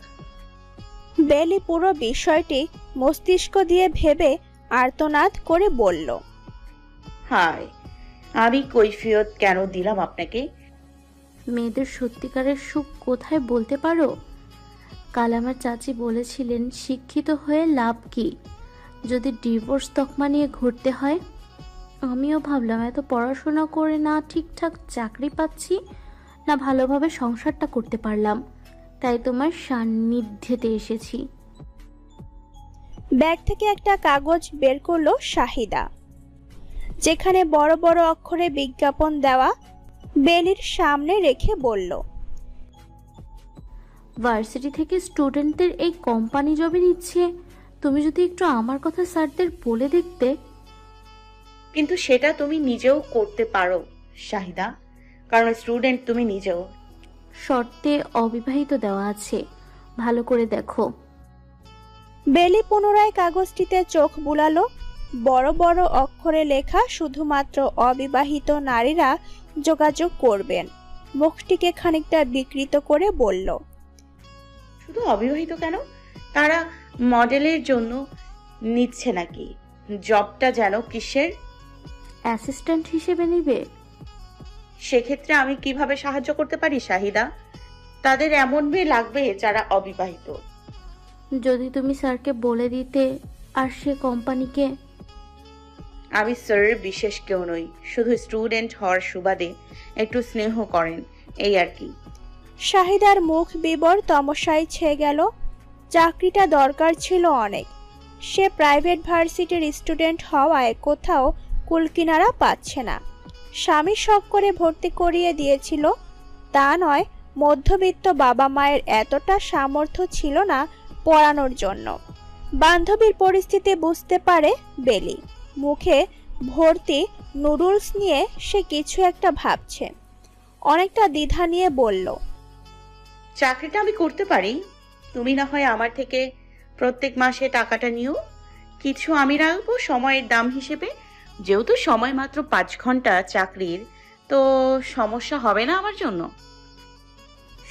বেলি পুরো বিষয়টি মস্তিষ্ক দিয়ে ভেবে আর্তনাদ করে বলল, হায়, আমি কৈফিয়ত কেন দিলাম আপনাকে? মেয়েদের সত্যিকারের সুখ কোথায় বলতে পারো? কাল আমার চাচি বলেছিলেন শিক্ষিত হয়ে লাভ কি, যদি ডিভোর্স তকমা নিয়ে ঘুরতে হয়। আমিও ভাবলাম এত পড়াশোনা করে না ঠিকঠাক চাকরি পাচ্ছি, না ভালোভাবে সংসারটা করতে পারলাম, তাই তোমার সান্নিধ্যেতে এসেছি। ব্যাগ থেকে একটা কাগজ বের করলো শাহিদা, যেখানে বড় বড় অক্ষরে বিজ্ঞাপন দেওয়া। বেলির সামনে রেখে বলল, ভার্সিটি থেকে স্টুডেন্টদের এই কোম্পানি জবে নিচ্ছে, তুমি যদি একটু আমার কথা স্যারদের বলে দেখতে। কিন্তু সেটা তুমি নিজেও করতে পারো শাহিদা, কারণ স্টুডেন্ট তুমি নিজেও। শর্তে অবিবাহিত দেওয়া আছে, ভালো করে দেখো। বেলি পুনরায় কাগজটিতে চোখ বুলালো। বড় বড় অক্ষরে লেখা, শুধুমাত্র অবিবাহিত নারীরা যোগাযোগ করবেন। মুখটিকে খানিকটা বিকৃত করে বলল, শুধু অবিবাহিত কেন, তারা মডেলের জন্য নিচ্ছে নাকি? জবটা যেন কিসের? অ্যাসিস্ট্যান্ট হিসেবে নিবে। সেক্ষেত্রে আমি কিভাবে সাহায্য করতে পারি শাহিদা? তাদের এমন মেয়ে লাগবে যারা অবিবাহিত। যদি তুমি স্যারকে বলে দিতে, আর সে কোম্পানিকে। আমি স্যার বিশেষ কেউ নই, শুধু স্টুডেন্ট হওয়ার সুবাদে একটু স্নেহ করেন, এই আর কি। শাহিদার মুখ বিবর তমসায় ছেয়ে গেল। চাকরিটা দরকার ছিল অনেক। সে প্রাইভেট ভার্সিটির স্টুডেন্ট হওয়ায় কোথাও কুলকিনারা পাচ্ছে না। স্বামী শখ করে ভর্তি করিয়ে দিয়েছিল, তা নয় মধ্যবিত্ত বাবা মায়ের এতটা সামর্থ্য ছিল না পড়ানোর জন্য। বান্ধবীর পরিস্থিতি বুঝতে পারে বেলি। মুখে ভর্তি নুডলস নিয়ে সে কিছু একটা ভাবছে। অনেকটা দ্বিধা নিয়ে বলল, চাকরিটা আমি করতে পারি, তুমি না হয় আমার থেকে প্রত্যেক মাসে টাকাটা নিও, কিছু আমি রাখবো সময়ের দাম হিসেবে। যেহেতু সময় মাত্র 5 ঘন্টা চাকরির, তো সমস্যা হবে না আমার জন্য।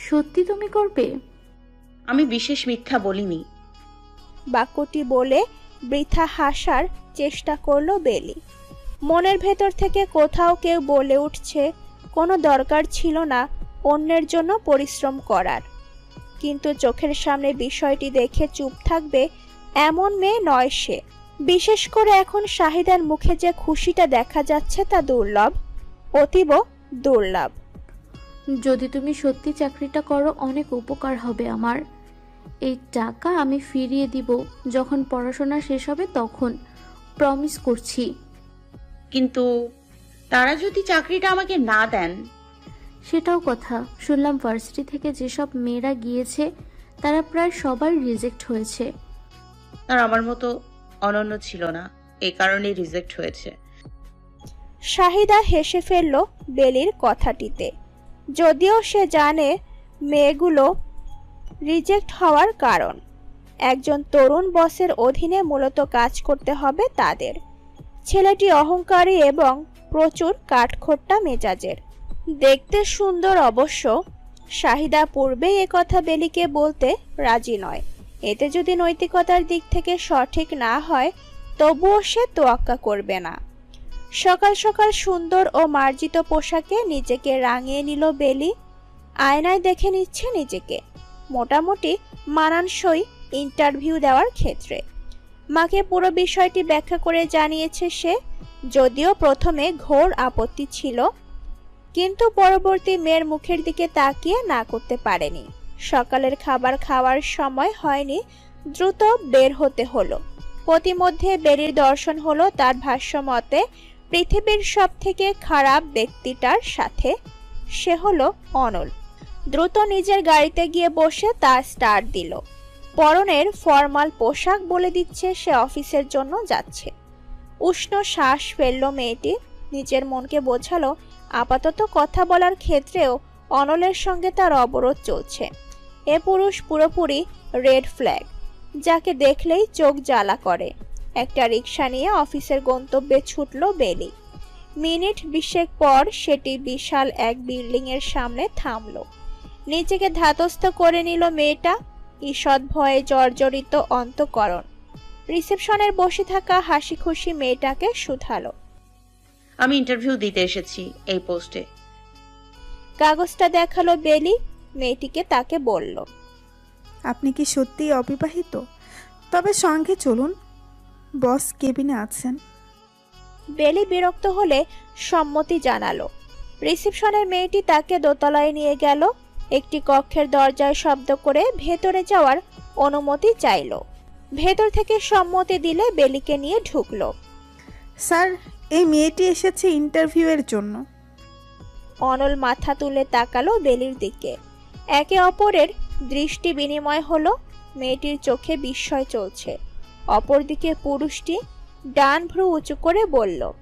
সত্যি তুমি করবে? আমি বিশেষ মিথ্যা বলিনি। বাক্যটি বলে বৃথা হাসার চেষ্টা করলো বেলি। মনের ভেতর থেকে কোথাও কেউ বলে উঠছে কোনো দরকার ছিল না অন্যের জন্য পরিশ্রম করার, কিন্তু চোখের সামনে বিষয়টি দেখে চুপ থাকবে এমন মেয়ে নয় সে। বিশেষ করে এখন শাহিদার মুখে যে খুশিটা দেখা যাচ্ছে তা দুর্লভ, অতীব দুর্লভ। যদি তুমি সত্যি চাকরিটা করো অনেক উপকার হবে আমার। এই টাকা আমি ফিরিয়ে দিব যখন পড়াশোনা শেষ হবে, তখন প্রমিস করছি। কিন্তু তারা যদি চাকরিটা আমাকে না দেন? সেটাও কথা। শুনলাম ভার্সিটি থেকে যেসব মেয়েরা গিয়েছে তারা প্রায় সবাই রিজেক্ট হয়েছে। তারা আমার মতো অনন্য ছিল না, এই কারণে রিজেক্ট হয়েছে। শাহিদা হেসে ফেলল বেলির কথাটিতে, যদিও সে জানে মেয়েগুলো রিজেক্ট হওয়ার কারণ। একজন তরুণ বসের অধীনে মূলত কাজ করতে হবে তাদের। ছেলেটি অহংকারী এবং প্রচুর কাঠখোট্টা মেজাজের, দেখতে সুন্দর অবশ্য। শাহিদা পূর্বেই একথা বেলিকে বলতে রাজি নয়। এতে যদি নৈতিকতার দিক থেকে সঠিক না হয় তবুও সে তোয়াক্কা করবে না। সকাল সকাল সুন্দর ও মার্জিত পোশাকে নিজেকে রাঙিয়ে নিল বেলি। আয়নায় দেখে নিচ্ছে নিজেকে, মোটামুটি মানানসই ইন্টারভিউ দেওয়ার ক্ষেত্রে। মাকে পুরো বিষয়টি ব্যাখ্যা করে জানিয়েছে সে, যদিও প্রথমে ঘোর আপত্তি ছিল, কিন্তু পরবর্তী মেয়ের মুখের দিকে তাকিয়ে না করতে পারেনি। সকালের খাবার খাওয়ার সময় হয়নি, দ্রুত বের হতে হলো। পথিমধ্যে বেলির দর্শন হলো তার ভাষ্য মতে পৃথিবীর সব থেকে খারাপ ব্যক্তিটার সাথে। সে হলো অনল। দ্রুত নিজের গাড়িতে গিয়ে বসে তা স্টার্ট দিল। পরনের ফর্মাল পোশাক বলে দিচ্ছে সে অফিসের জন্য যাচ্ছে। উষ্ণ শ্বাস ফেলল মেয়েটি। নিজের মনকে বোঝালো আপাতত কথা বলার ক্ষেত্রেও অনলের সঙ্গে তার অবরোধ চলছে। এ পুরুষ পুরোপুরি রেড ফ্ল্যাগ, যাকে দেখলেই চোখ জ্বালা করে। একটা রিক্সা নিয়ে অফিসের গন্তব্যে ছুটল বেলি। মিনিট 20 পর সেটি বিশাল এক বিল্ডিং এর সামনে থামলো। নিজেকে ধাতস্থ করে নিল মেয়েটা, ঈষৎ ভয়ে জর্জরিত অন্তঃকরণ। রিসেপশনের বসে থাকা হাসি খুশি মেয়েটাকে শুধালো। আমি ইন্টারভিউ দিতে এসেছি এই পোস্টে। কাগজটা দেখালো বেলি। মেয়েটিকে তাকে বলল, আপনি কি সত্যিই অবিবাহিত? তবে সঙ্গে চলুন, বস কেবিনে আছেন। বেলি বিরক্ত হলে সম্মতি জানালো। রিসেপশনের মেয়েটি তাকে দোতলায় নিয়ে গেল। একটি কক্ষের দরজায় শব্দ করে ভেতরে যাওয়ার অনুমতি চাইল। ভেতর থেকে সম্মতি দিলে বেলিকে নিয়ে ঢুকলো। স্যার, এই মেয়েটি এসেছে ইন্টারভিউ এর জন্য। অনল মাথা তুলে তাকালো বেলির দিকে। একে অপরের দৃষ্টি বিনিময় হলো। মেয়েটির চোখে বিস্ময় চলছে। অপরদিকে পুরুষটি ডান ভ্রু উঁচু করে বলল,